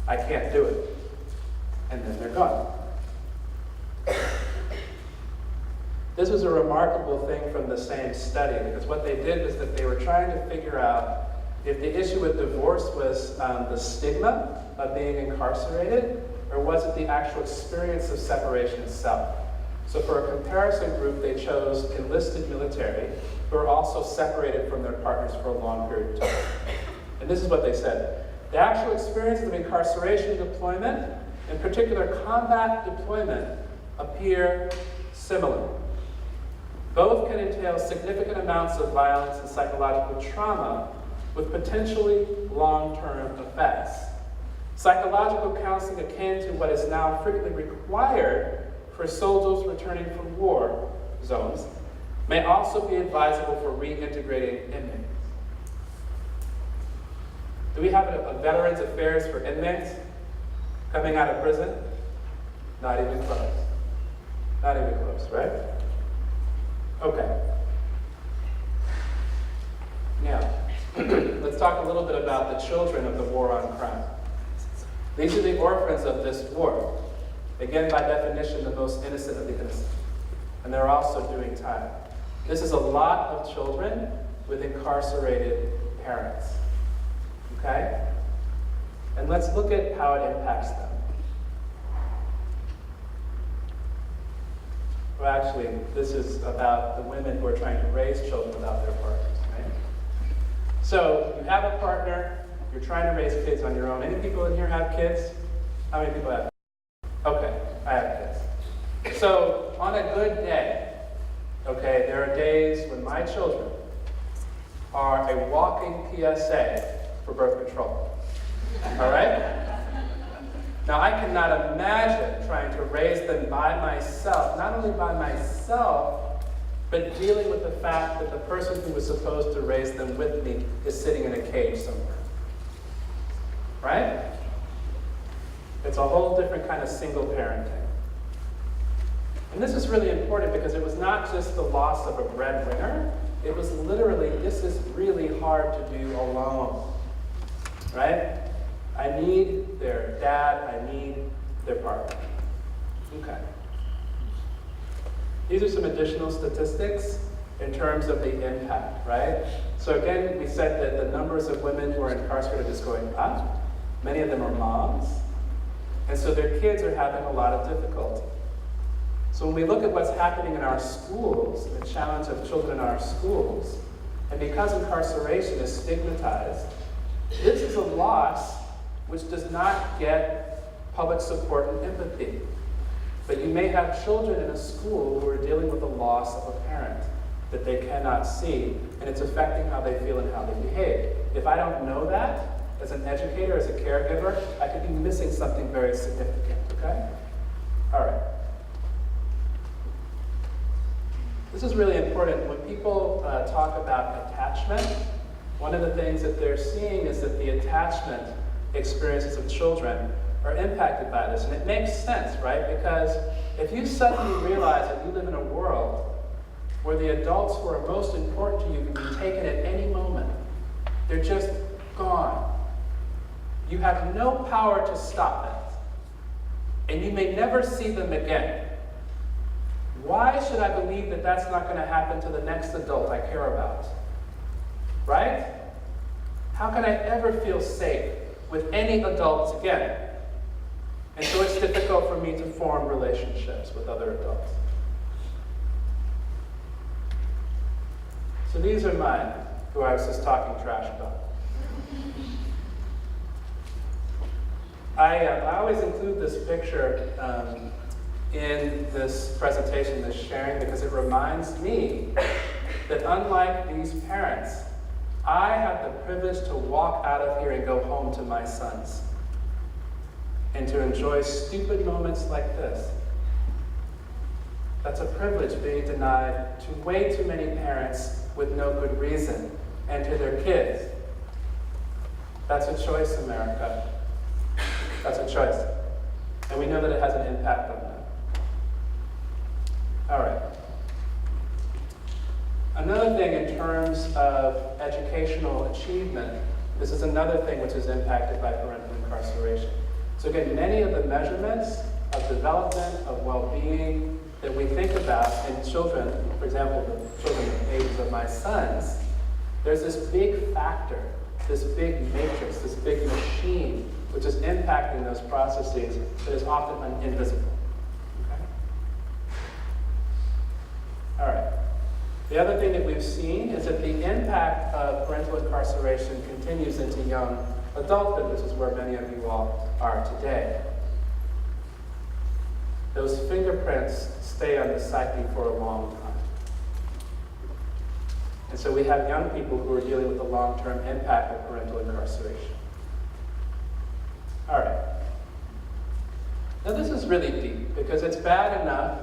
I can't do it. And then they're gone. This was a remarkable thing from the same study, because what they did was that they were trying to figure out if the issue with divorce was the stigma of being incarcerated, or was it the actual experience of separation itself? So for a comparison group, they chose enlisted military who are also separated from their partners for a long period of time. And this is what they said. The actual experiences of incarceration deployment, in particular combat deployment, appear similar. Both can entail significant amounts of violence and psychological trauma with potentially long-term effects. Psychological counseling akin to what is now frequently required for soldiers returning from war zones may also be advisable for reintegrating inmates. Do we have a Veterans Affairs for inmates coming out of prison? Not even close. Not even close, right? Okay. Now, let's talk a little bit about the children of the war on crime. These are the orphans of this war. Again, by definition, the most innocent of the innocent. And they're also doing time. This is a lot of children with incarcerated parents. Okay? And let's look at how it impacts them. Well, actually, this is about the women who are trying to raise children without their partners, right? So, you have a partner, you're trying to raise kids on your own. Any people in here have kids? How many people have? Okay, I have kids. So on a good day, okay, there are days when my children are a walking PSA for birth control. All right? Now I cannot imagine trying to raise them by myself, not only by myself, but dealing with the fact that the person who was supposed to raise them with me is sitting in a cage somewhere. Right? It's a whole different kind of single parenting. And this is really important because it was not just the loss of a breadwinner, it was literally, this is really hard to do alone. Right? I need their dad, I need their partner. Okay. These are some additional statistics in terms of the impact, right? So again, we said that the numbers of women who are incarcerated is going up. Many of them are moms. And so their kids are having a lot of difficulty. So when we look at what's happening in our schools, the challenge of children in our schools, and because incarceration is stigmatized, this is a loss which does not get public support and empathy. But you may have children in a school who are dealing with the loss of a parent that they cannot see, and it's affecting how they feel and how they behave. If I don't know that, as an educator, as a caregiver, I could be missing something very significant, okay? All right. This is really important. When people talk about attachment, one of the things that they're seeing is that the attachment experiences of children are impacted by this. And it makes sense, right? Because if you suddenly realize that you live in a world where the adults who are most important to you can be taken at any moment, they're just gone. You have no power to stop it. And you may never see them again. Why should I believe that that's not going to happen to the next adult I care about? Right? How can I ever feel safe with any adults again? And so it's difficult for me to form relationships with other adults. So these are mine, who I was just talking trash about. I always include this picture in this presentation, this sharing, because it reminds me that unlike these parents, I have the privilege to walk out of here and go home to my sons and to enjoy stupid moments like this. That's a privilege being denied to way too many parents with no good reason, and to their kids. That's a choice, America. That's a choice. And we know that it has an impact on them. All right. Another thing in terms of educational achievement, this is another thing which is impacted by parental incarceration. So again, many of the measurements of development, of well-being that we think about in children, for example, the children the ages of my sons, there's this big factor, this big matrix, this big machine, which is impacting those processes that is often invisible. Okay? All right. The other thing that we've seen is that the impact of parental incarceration continues into young adulthood. This is where many of you all are today. Those fingerprints stay on the psyche for a long time. And so we have young people who are dealing with the long-term impact of parental incarceration. All right. Now this is really deep, because it's bad enough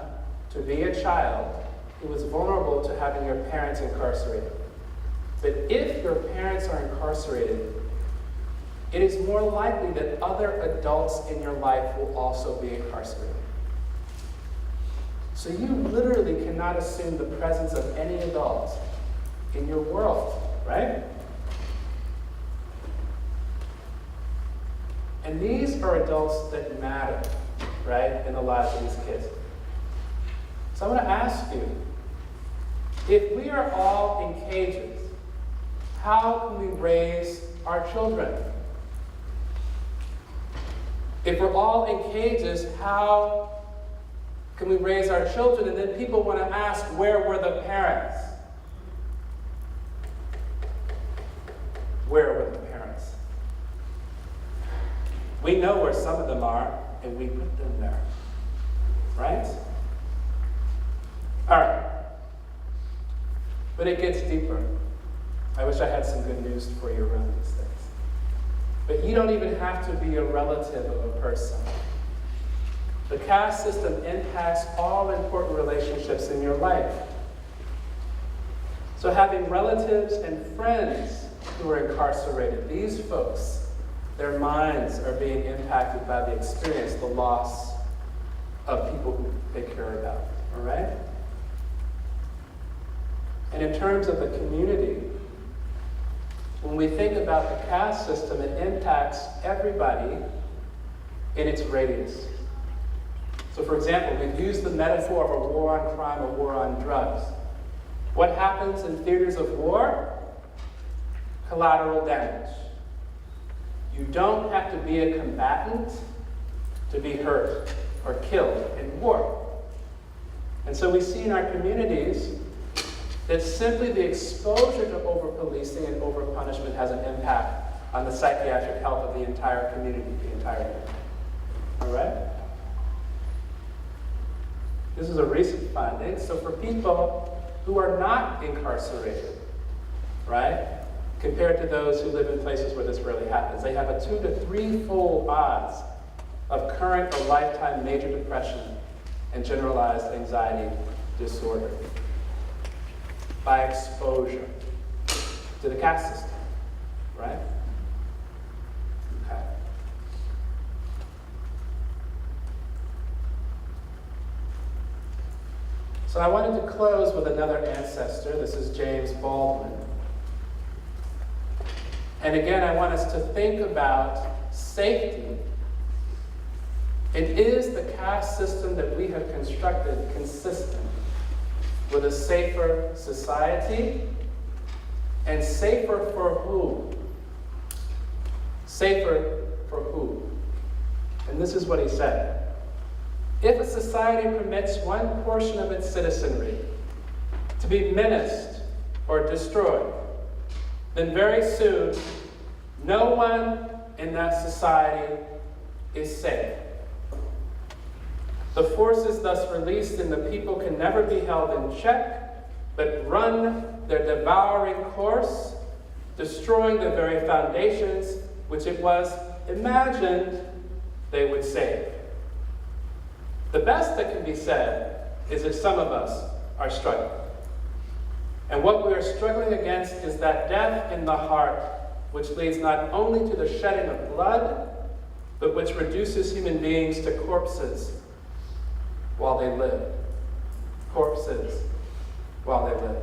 to be a child who is vulnerable to having your parents incarcerated. But if your parents are incarcerated, it is more likely that other adults in your life will also be incarcerated. So you literally cannot assume the presence of any adult in your world, right? And these are adults that matter, right, in the lives of these kids. So I want to ask you, if we are all in cages, how can we raise our children? If we're all in cages, how can we raise our children? And then people want to ask, where were the parents? Where were the parents? We know where some of them are, and we put them there. Right? All right. But it gets deeper. I wish I had some good news for you around these things. But you don't even have to be a relative of a person. The caste system impacts all important relationships in your life. So having relatives and friends who are incarcerated, these folks, their minds are being impacted by the experience, the loss of people who they care about, all right? And in terms of the community, when we think about the caste system, it impacts everybody in its radius. So for example, we've used the metaphor of a war on crime, a war on drugs. What happens in theaters of war? Collateral damage. You don't have to be a combatant to be hurt or killed in war. And so we see in our communities that simply the exposure to over-policing and over-punishment has an impact on the psychiatric health of the entire community, the entire community. All right? This is a recent finding. So for people who are not incarcerated, right, compared to those who live in places where this rarely happens, they have a 2 to 3-fold odds of current or lifetime major depression and generalized anxiety disorder by exposure to the caste system, right? Okay. So I wanted to close with another ancestor. This is James Baldwin. And again, I want us to think about safety. It is the caste system that we have constructed consistent with a safer society. And safer for who? Safer for who? And this is what he said. If a society permits one portion of its citizenry to be menaced or destroyed, then very soon, no one in that society is safe. The forces thus released in the people can never be held in check, but run their devouring course, destroying the very foundations which it was imagined they would save. The best that can be said is if some of us are struggling. And what we are struggling against is that death in the heart, which leads not only to the shedding of blood, but which reduces human beings to corpses while they live. Corpses while they live.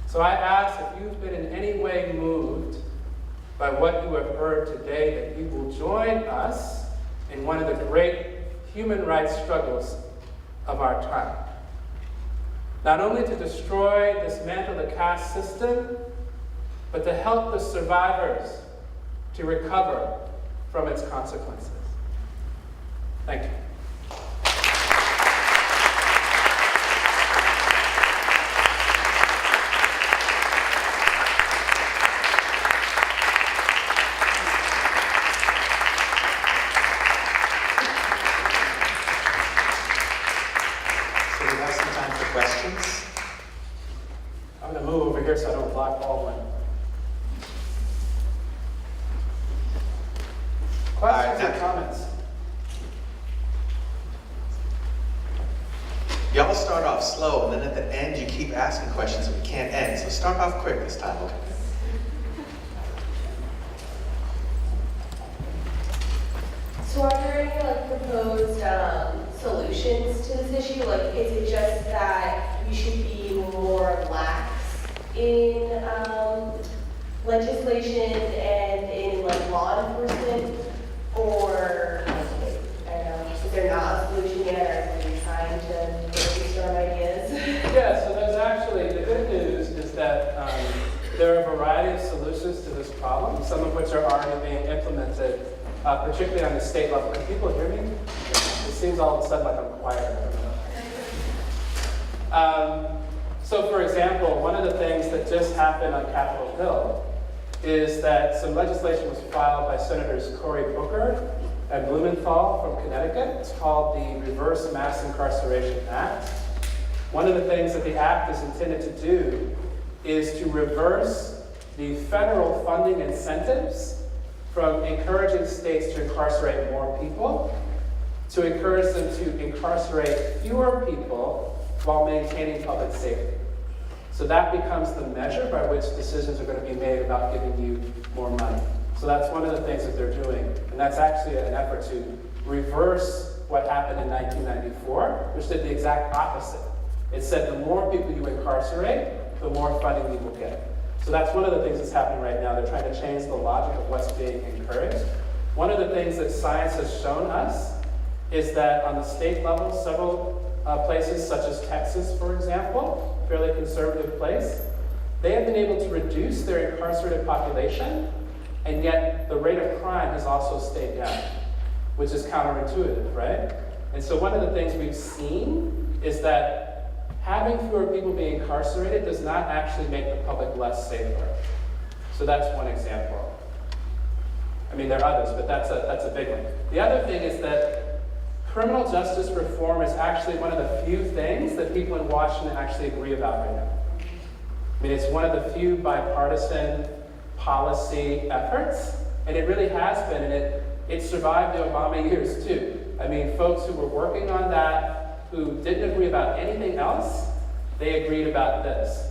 So I ask, if you've been in any way moved by what you have heard today, that you will join us in one of the great human rights struggles of our time. Not only to destroy, dismantle the caste system, but to help the survivors to recover from its consequences. Thank you. I'm going to move over here so I don't block Baldwin. Questions or comments? Y'all start off slow, and then at the end you keep asking questions and we can't end. So start off quick this time, okay? So are there any proposed solutions to this issue? Is it just that you should be more lax in legislation and in law enforcement, or I don't know, is there not a solution yet, or are you trying to brainstorm ideas? Yeah, so there's actually, the good news is that there are a variety of solutions to this problem, some of which are already being implemented, particularly on the state level. Can people hear me? It seems all of a sudden like I'm quiet. So for example, one of the things that just happened on Capitol Hill is that some legislation was filed by Senators Cory Booker and Blumenthal from Connecticut. It's called the Reverse Mass Incarceration Act. One of the things that the act is intended to do is to reverse the federal funding incentives from encouraging states to incarcerate more people, to encourage them to incarcerate fewer people while maintaining public safety. So that becomes the measure by which decisions are going to be made about giving you more money. So that's one of the things that they're doing, and that's actually an effort to reverse what happened in 1994, which did the exact opposite. It said the more people you incarcerate, the more funding you will get. So that's one of the things that's happening right now. They're trying to change the logic of what's being encouraged. One of the things that science has shown us is that on the state level, several places such as Texas, for example, a fairly conservative place, they have been able to reduce their incarcerated population, and yet the rate of crime has also stayed down, which is counterintuitive, right? And so one of the things we've seen is that having fewer people being incarcerated does not actually make the public less safer. So that's one example. I mean, there are others, but that's a big one. The other thing is that criminal justice reform is actually one of the few things that people in Washington actually agree about right now. I mean, it's one of the few bipartisan policy efforts, and it really has been, and it survived the Obama years too. I mean, folks who were working on that, who didn't agree about anything else, they agreed about this.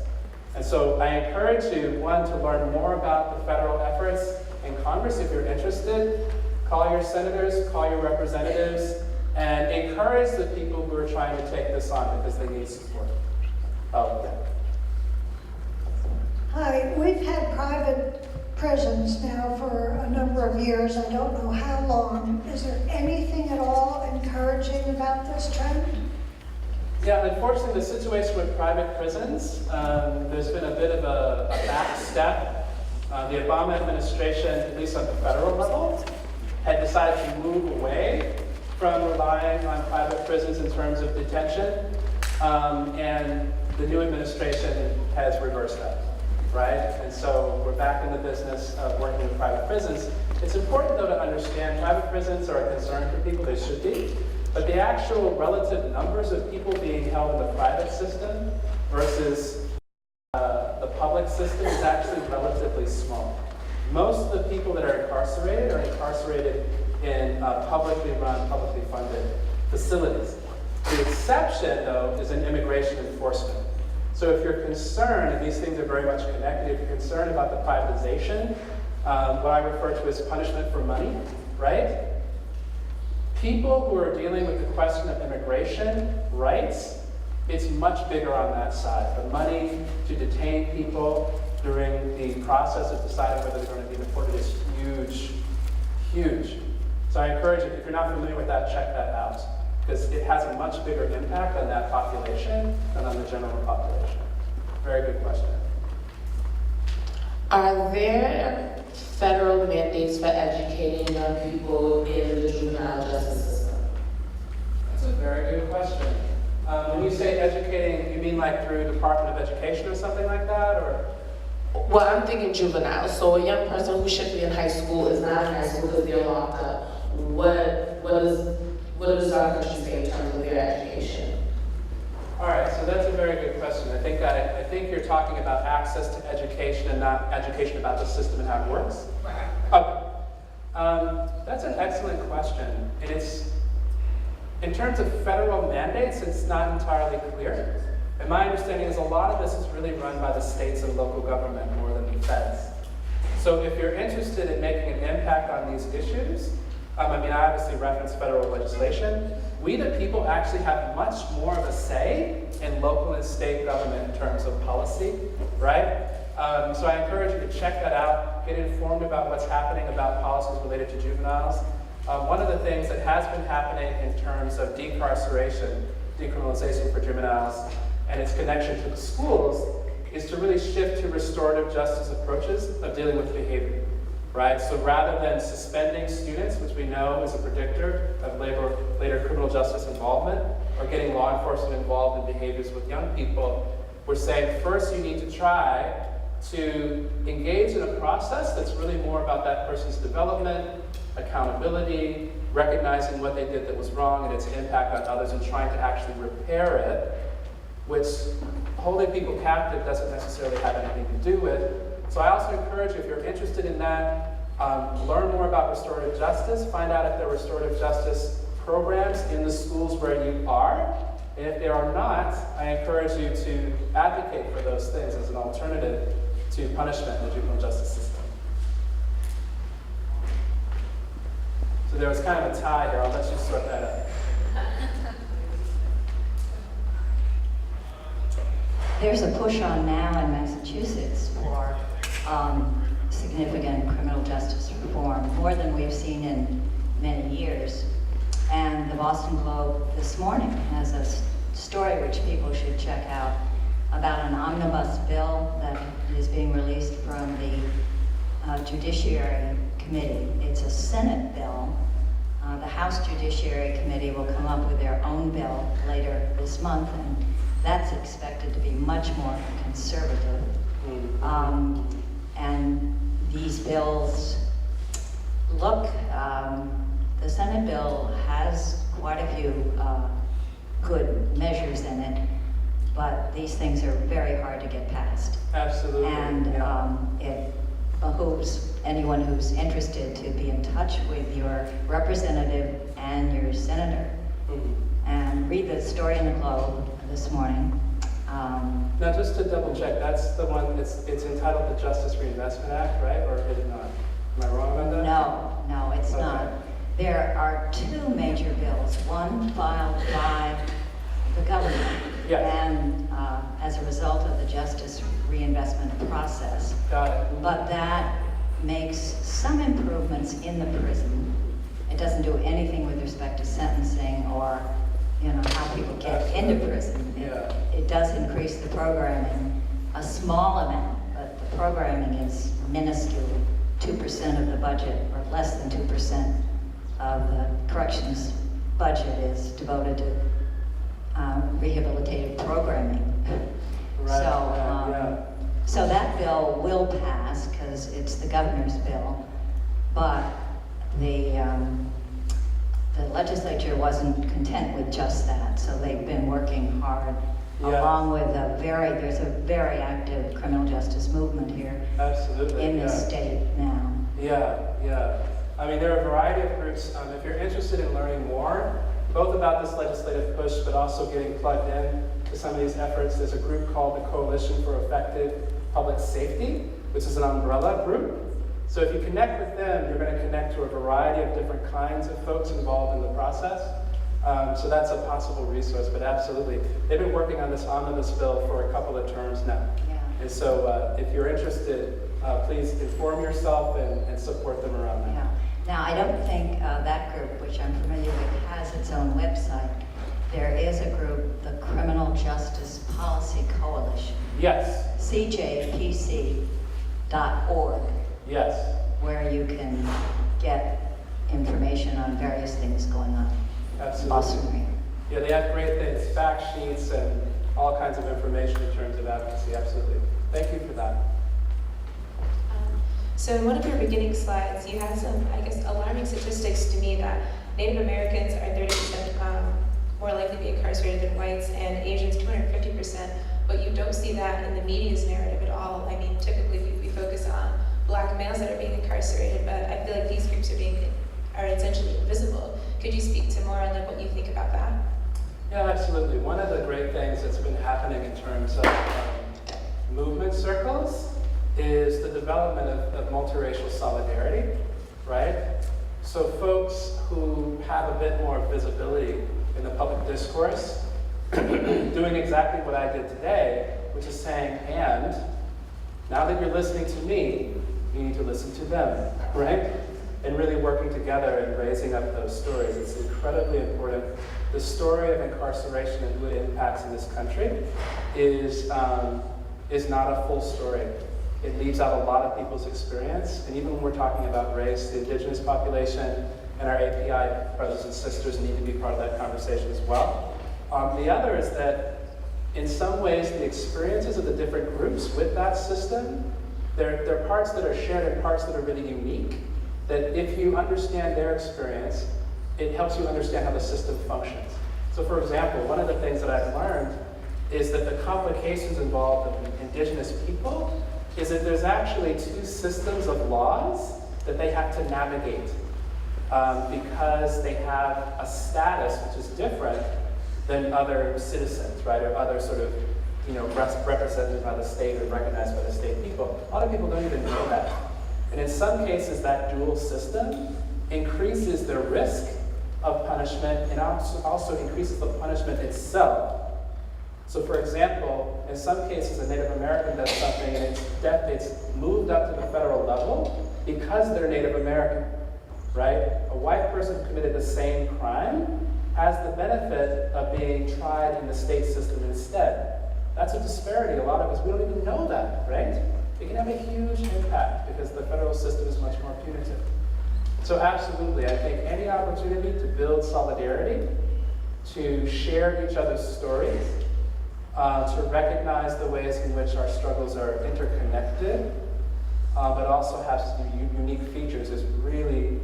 And so I encourage you, one, to learn more about the federal efforts in Congress. If you're interested, call your senators, call your representatives, and encourage the people who are trying to take this on because they need support. Oh, yeah. Hi, we've had private prisons now for a number of years. I don't know how long. Is there anything at all encouraging about this trend? Yeah, unfortunately, the situation with private prisons, there's been a bit of a back step. The Obama administration, at least on the federal level, had decided to move away from relying on private prisons in terms of detention, and the new administration has reversed that, right? And so we're back in the business of working with private prisons. It's important, though, to understand private prisons are a concern for people. They should be. But the actual relative numbers of people being held in the private system versus the public system is actually relatively small. Most of the people that are incarcerated in publicly run, publicly funded facilities. The exception, though, is in immigration enforcement. So if you're concerned, and these things are very much connected, if you're concerned about the privatization, what I refer to as punishment for money, right? People who are dealing with the question of immigration rights, it's much bigger on that side. The money to detain people during the process of deciding whether they're going to be deported is huge, huge. So I encourage you, if you're not familiar with that, check that out, because it has a much bigger impact on that population than on the general population. Very good question. Are there federal mandates for educating young people in the juvenile justice system? That's a very good question. When you say educating, you mean like through Department of Education or something like that, or? Well, I'm thinking juvenile. So a young person who should be in high school is not in high school because they're locked up. What does our country say in terms of their education? All right, so that's a very good question. I think you're talking about access to education and not education about the system and how it works. Okay. That's an excellent question, and it's in terms of federal mandates, it's not entirely clear. And my understanding is a lot of this is really run by the states and local government more than the feds. So if you're interested in making an impact on these issues, I obviously reference federal legislation. We, the people, actually have much more of a say in local and state government in terms of policy, right? So I encourage you to check that out, get informed about what's happening about policies related to juveniles. One of the things that has been happening in terms of decarceration, decriminalization for juveniles, and its connection to the schools is to really shift to restorative justice approaches of dealing with behavior, right? So rather than suspending students, which we know is a predictor of later criminal justice involvement, or getting law enforcement involved in behaviors with young people, we're saying first you need to try to engage in a process that's really more about that person's development, accountability, recognizing what they did that was wrong and its impact on others, and trying to actually repair it, which holding people captive doesn't necessarily have anything to do with. So I also encourage you, if you're interested in that, learn more about restorative justice, find out if there are restorative justice programs in the schools where you are, and if there are not, I encourage you to advocate for those things as an alternative to punishment in the juvenile justice system. So there was kind of a tie here. I'll let you sort that out. There's a push on now in Massachusetts for significant criminal justice reform, more than we've seen in many years. And the Boston Globe this morning has a story which people should check out about an omnibus bill that is being released from the Judiciary Committee. It's a Senate bill. The House Judiciary Committee will come up with their own bill later this month, and that's expected to be much more conservative. And these bills look, the Senate bill has quite a few good measures in it, but these things are very hard to get passed. Absolutely. And it behooves anyone who's interested to be in touch with your representative and your senator. And read the story in the Globe this morning. Now, just to double check, that's the one, it's entitled the Justice Reinvestment Act, right? Or is it not? Am I wrong about that? No, it's not. There are two major bills, one filed by the government, and as a result of the justice reinvestment process. Got it. But that makes some improvements in the prison. It doesn't do anything with respect to sentencing or how people get into prison. It does increase the programming a small amount, but the programming is minuscule. 2% of the budget, or less than 2% of the corrections budget is devoted to rehabilitative programming. So that bill will pass because it's the governor's bill, but the legislature wasn't content with just that, so they've been working hard, along with there's a very active criminal justice movement here. Absolutely, in the state now. Yeah. I mean, there are a variety of groups. If you're interested in learning more, both about this legislative push, but also getting plugged in to some of these efforts, there's a group called the Coalition for Effective Public Safety, which is an umbrella group. So if you connect with them, you're going to connect to a variety of different kinds of folks involved in the process. So that's a possible resource, but absolutely. They've been working on this omnibus bill for a couple of terms now. And so if you're interested, please inform yourself and support them around that. Now, I don't think that group, which I'm familiar with, has its own website. There is a group, the Criminal Justice Policy Coalition. Yes. CJPC.org. Yes. Where you can get information on various things going on. Absolutely. Boston. Yeah, they have great things, fact sheets and all kinds of information in terms of advocacy. Absolutely. Thank you for that. So in one of your beginning slides, you had some, I guess, alarming statistics to me that Native Americans are 30% more likely to be incarcerated than whites, and Asians 250%, but you don't see that in the media's narrative at all. I mean, typically we focus on Black males that are being incarcerated, but I feel like these groups are essentially invisible. Could you speak to more on what you think about that? Yeah, absolutely. One of the great things that's been happening in terms of movement circles is the development of multiracial solidarity, right? So folks who have a bit more visibility in the public discourse, doing exactly what I did today, which is saying, and now that you're listening to me, you need to listen to them, right? And really working together and raising up those stories. It's incredibly important. The story of incarceration and who it impacts in this country is not a full story. It leaves out a lot of people's experience. And even when we're talking about race, the indigenous population and our API brothers and sisters need to be part of that conversation as well. The other is that in some ways, the experiences of the different groups with that system There are parts that are shared and parts that are really unique, that if you understand their experience, it helps you understand how the system functions. So for example, one of the things that I've learned is that the complications involved with indigenous people is that there's actually two systems of laws that they have to navigate because they have a status which is different than other citizens, right, or other sort of, represented by the state or recognized by the state people. A lot of people don't even know that. And in some cases, that dual system increases their risk of punishment and also increases the punishment itself. So for example, in some cases, a Native American does something and it's moved up to the federal level because they're Native American, right? A white person who committed the same crime has the benefit of being tried in the state system instead. That's a disparity. A lot of us, we don't even know that, right? It can have a huge impact because the federal system is much more punitive. So absolutely, I think any opportunity to build solidarity, to share each other's stories, to recognize the ways in which our struggles are interconnected, but also have some unique features is really,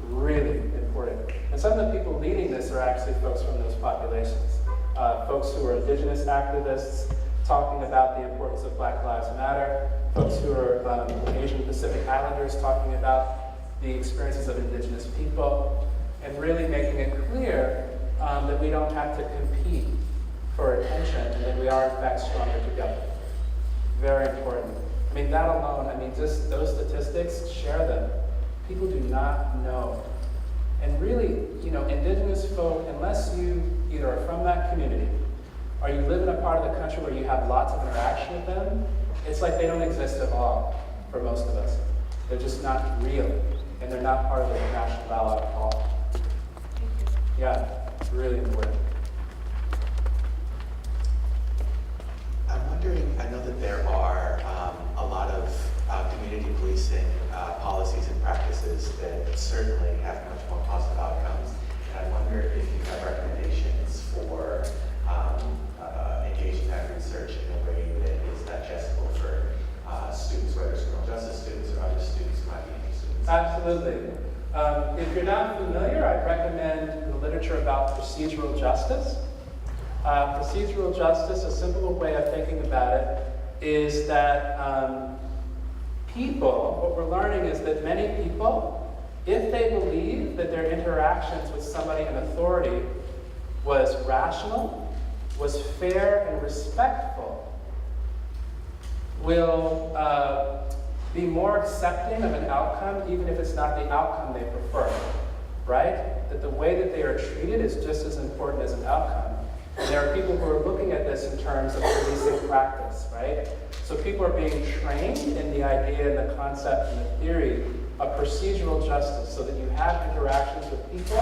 really important. And some of the people leading this are actually folks from those populations. Folks who are indigenous activists talking about the importance of Black Lives Matter, folks who are Asian Pacific Islanders talking about the experiences of indigenous people, and really making it clear that we don't have to compete for attention and that we are in fact stronger together. Very important. I mean, that alone, just those statistics, share them. People do not know. And really, indigenous folk, unless you either are from that community or you live in a part of the country where you have lots of interaction with them, it's like they don't exist at all for most of us. They're just not real, and they're not part of the national dialogue at all. Yeah, it's really important. I'm wondering, I know that there are a lot of community policing policies and practices that certainly have much more positive outcomes. And I wonder if you have recommendations for engaging that research in a way that is digestible for students, whether it's criminal justice students or other students who might be interested in this. Absolutely. If you're not familiar, I'd recommend the literature about procedural justice. Procedural justice, a simple way of thinking about it, is that what we're learning is that many people, if they believe that their interactions with somebody in authority was rational, was fair and respectful, will be more accepting of an outcome, even if it's not the outcome they prefer, right? That the way that they are treated is just as important as an outcome. And there are people who are looking at this in terms of policing practice, right? So people are being trained in the idea and the concept and the theory of procedural justice so that you have interactions with people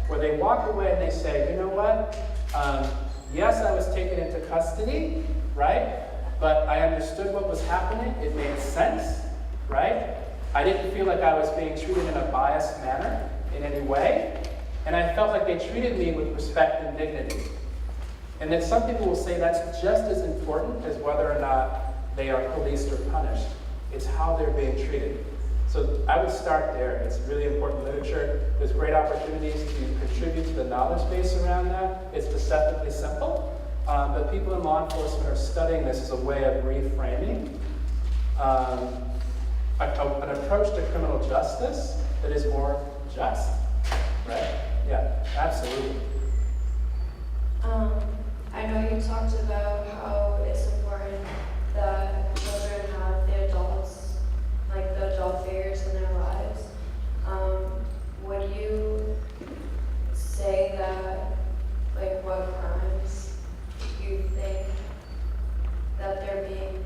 where they walk away and they say, you know what? Yes, I was taken into custody, right? But I understood what was happening. It made sense, right? I didn't feel like I was being treated in a biased manner in any way. And I felt like they treated me with respect and dignity. And that some people will say that's just as important as whether or not they are policed or punished. It's how they're being treated. So I would start there. It's really important literature. There's great opportunities to contribute to the knowledge base around that. It's deceptively simple. But people in law enforcement are studying this as a way of reframing an approach to criminal justice that is more just, right? Yeah, absolutely. I know you talked about how it's important that children have the adults, like the adult figures in their lives. Would you say that, like, what crimes you think that they're being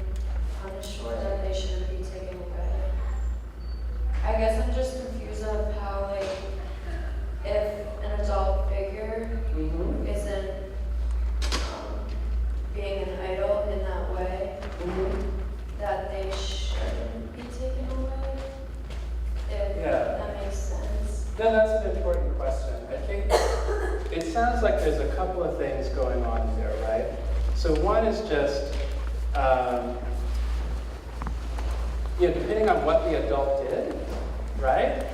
punished for that they shouldn't be taken away? I guess I'm just confused of how, like, if an adult figure isn't being an idol in that way, that they shouldn't be taken away, if that makes sense. No, that's an important question. I think it sounds like there's a couple of things going on here, right? So one is just depending on what the adult did, right?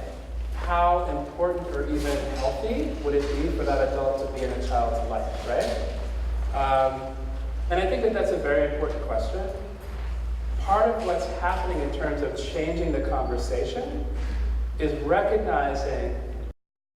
How important or even healthy would it be for that adult to be in a child's life, right? And I think that that's a very important question. Part of what's happening in terms of changing the conversation is recognizing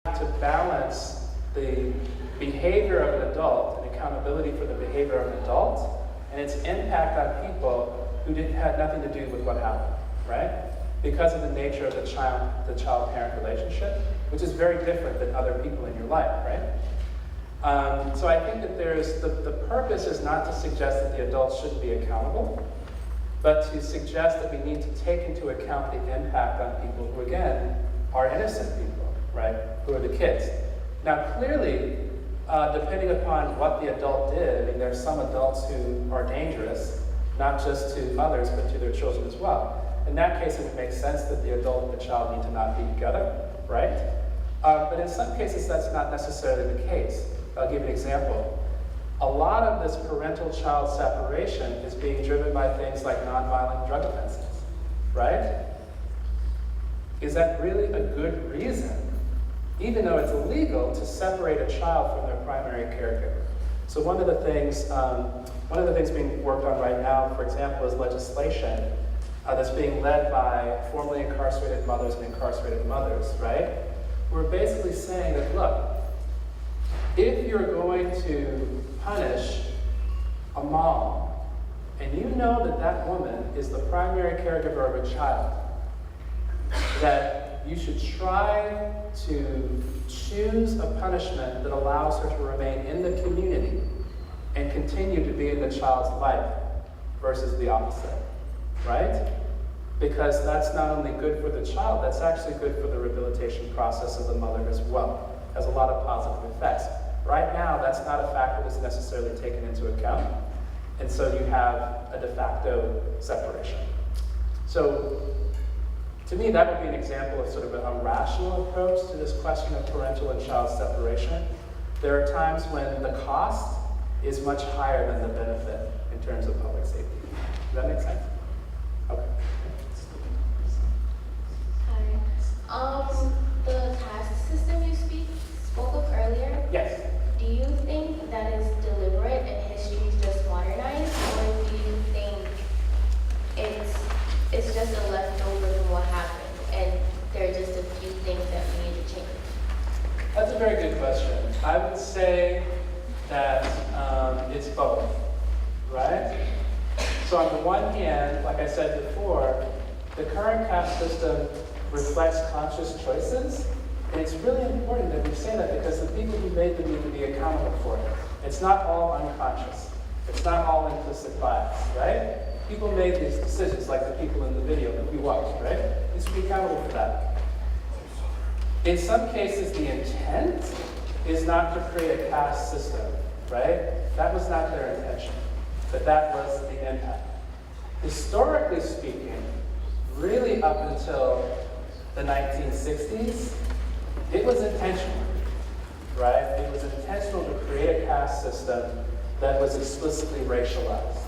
to balance the behavior of an adult and accountability for the behavior of an adult and its impact on people who had nothing to do with what happened, right? Because of the nature of the child-parent relationship, which is very different than other people in your life, right? So I think that the purpose is not to suggest that the adults shouldn't be accountable, but to suggest that we need to take into account the impact on people who, again, are innocent people, right? Who are the kids. Now, clearly, depending upon what the adult did, I mean, there are some adults who are dangerous, not just to others, but to their children as well. In that case, it would make sense that the adult and the child need to not be together, right? But in some cases, that's not necessarily the case. I'll give you an example. A lot of this parental-child separation is being driven by things like nonviolent drug offenses, right? Is that really a good reason, even though it's illegal, to separate a child from their primary caregiver? So one of the things being worked on right now, for example, is legislation that's being led by formerly incarcerated mothers and incarcerated mothers, right? We're basically saying that, look, if you're going to punish a mom, and you know that that woman is the primary caregiver of a child, that you should try to choose a punishment that allows her to remain in the community and continue to be in the child's life versus the opposite, right? Because that's not only good for the child, that's actually good for the rehabilitation process of the mother as well. It has a lot of positive effects. Right now, that's not a factor that's necessarily taken into account, and so you have a de facto separation. So, to me, that would be an example of sort of a rational approach to this question of parental and child separation. There are times when the cost is much higher than the benefit in terms of public safety. Does that make sense? Okay. Hi. The caste system you spoke of earlier. Yes. Do you think that is deliberate and history is just modernized, or do you think it's just a leftover from what happened, and there are just a few things that we need to change? That's a very good question. I would say that it's both, right? So on the one hand, like I said before, the current caste system reflects conscious choices, and it's really important that we say that because the people who made them need to be accountable for it. It's not all unconscious. It's not all implicit bias, right? People made these decisions, like the people in the video that we watched, right? They should be accountable for that. In some cases, the intent is not to create a caste system, right? That was not their intention, but that was the impact. Historically speaking, really up until the 1960s, it was intentional, right? It was intentional to create a caste system that was explicitly racialized.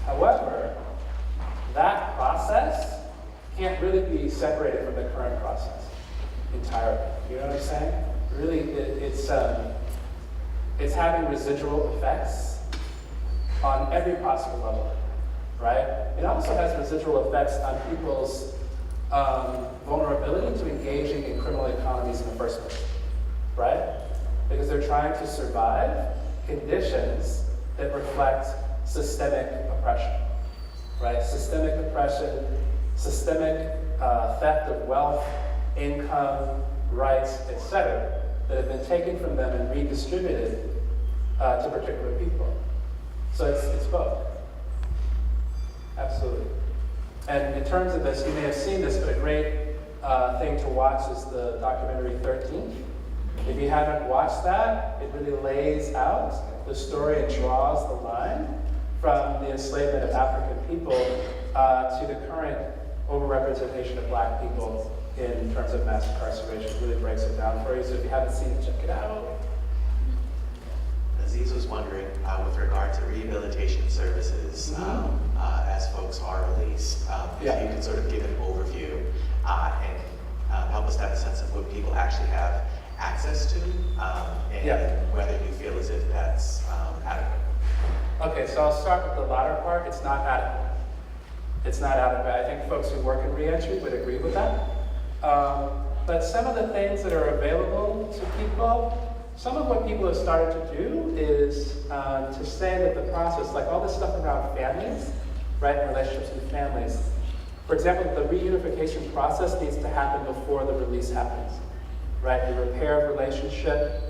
However, that process can't really be separated from the current process entirely. You know what I'm saying? Really, it's having residual effects on every possible level, right? It also has residual effects on people's vulnerability to engaging in criminal economies in the first place, right? Because they're trying to survive conditions that reflect systemic oppression, right? Systemic oppression, systemic theft of wealth, income, rights, etc., that have been taken from them and redistributed to particular people. So it's both. Absolutely. And in terms of this, you may have seen this, but a great thing to watch is the documentary 13. If you haven't watched that, it really lays out the story and draws the line from the enslavement of African people to the current overrepresentation of Black people in terms of mass incarceration. It really breaks it down for you. So if you haven't seen it, check it out. Aziz was wondering, with regard to rehabilitation services, as folks are released. If you can sort of give an overview and help us have a sense of what people actually have access to, and whether you feel as if that's adequate. Okay, so I'll start with the latter part. It's not adequate. It's not adequate. I think folks who work in reentry would agree with that. But some of the things that are available to people, some of what people have started to do is to say that the process, like all this stuff around families, right, relationships with families. For example, the reunification process needs to happen before the release happens, right? The repair of relationship,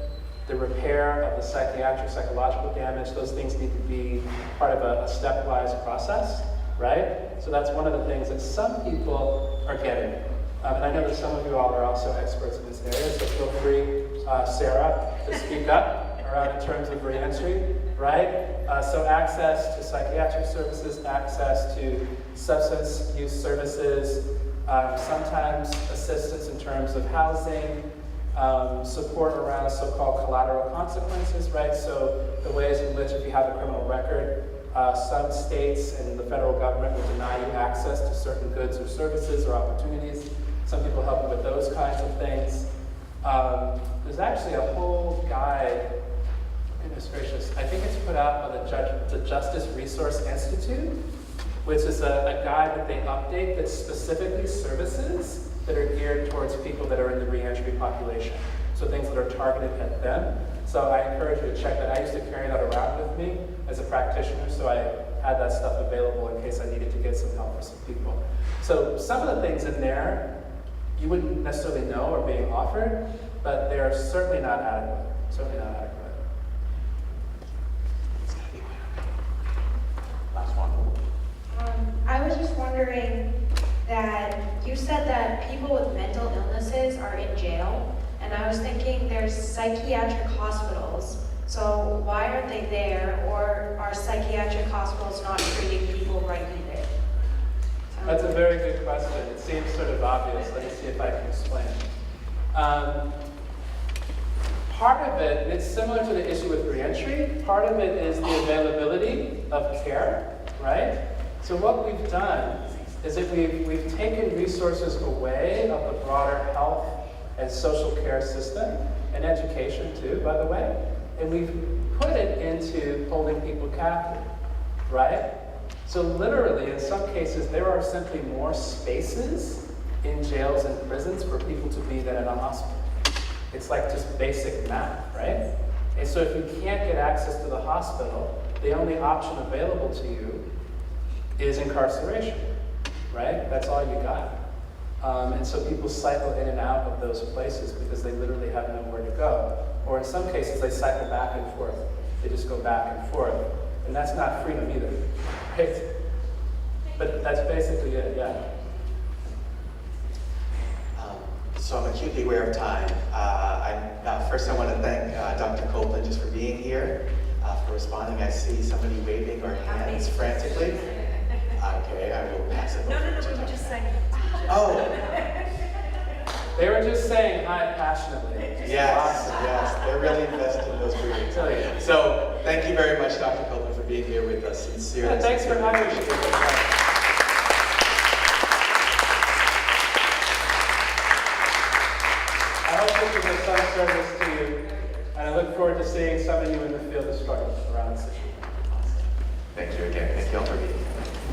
the repair of the psychiatric, psychological damage, those things need to be part of a stepwise process, right? So that's one of the things that some people are getting. And I know that some of you all are also experts in this area, so feel free, Sarah, to speak up around in terms of reentry, right? So access to psychiatric services, access to substance use services, sometimes assistance in terms of housing, support around so-called collateral consequences, right? So the ways in which if you have a criminal record, some states and the federal government will deny you access to certain goods or services or opportunities. Some people help you with those kinds of things. There's actually a whole guide, goodness gracious, I think it's put out by the Justice Resource Institute, which is a guide that they update that specifically services that are geared towards people that are in the reentry population. So things that are targeted at them. So I encourage you to check that. I used to carry that around with me as a practitioner, so I had that stuff available in case I needed to get some help for some people. So some of the things in there you wouldn't necessarily know are being offered, but they're certainly not adequate. Certainly not adequate. Last one. I was just wondering that you said that people with mental illnesses are in jail, and I was thinking there's psychiatric hospitals, so why aren't they there, or are psychiatric hospitals not treating people right either? That's a very good question. It seems sort of obvious. Let me see if I can explain. Part of it, it's similar to the issue with reentry. Part of it is the availability of care, right? So what we've done is that we've taken resources away of the broader health and social care system, and education too, by the way, and we've put it into holding people captive, right? So literally, in some cases, there are simply more spaces in jails and prisons for people to be than in a hospital. It's like just basic math, right? And so if you can't get access to the hospital, the only option available to you is incarceration, right? That's all you got. And so people cycle in and out of those places because they literally have nowhere to go. Or in some cases, they cycle back and forth. They just go back and forth. And that's not freedom either, right? But that's basically it, yeah. So I'm acutely aware of time. First I want to thank Dr. Copeland just for being here, for responding. I see somebody waving their hands frantically. Okay, I will pass it over to we were just saying. Oh. They were just saying hi passionately. Yes, yes, they're really invested in those readings. So thank you very much, Dr. Copeland, for being here with us. Sincerely. Yeah, thanks for having me. I hope this was of some service to you, and I look forward to seeing some of you in the field of struggle around this issue. Thank you again. Thank you all for being here.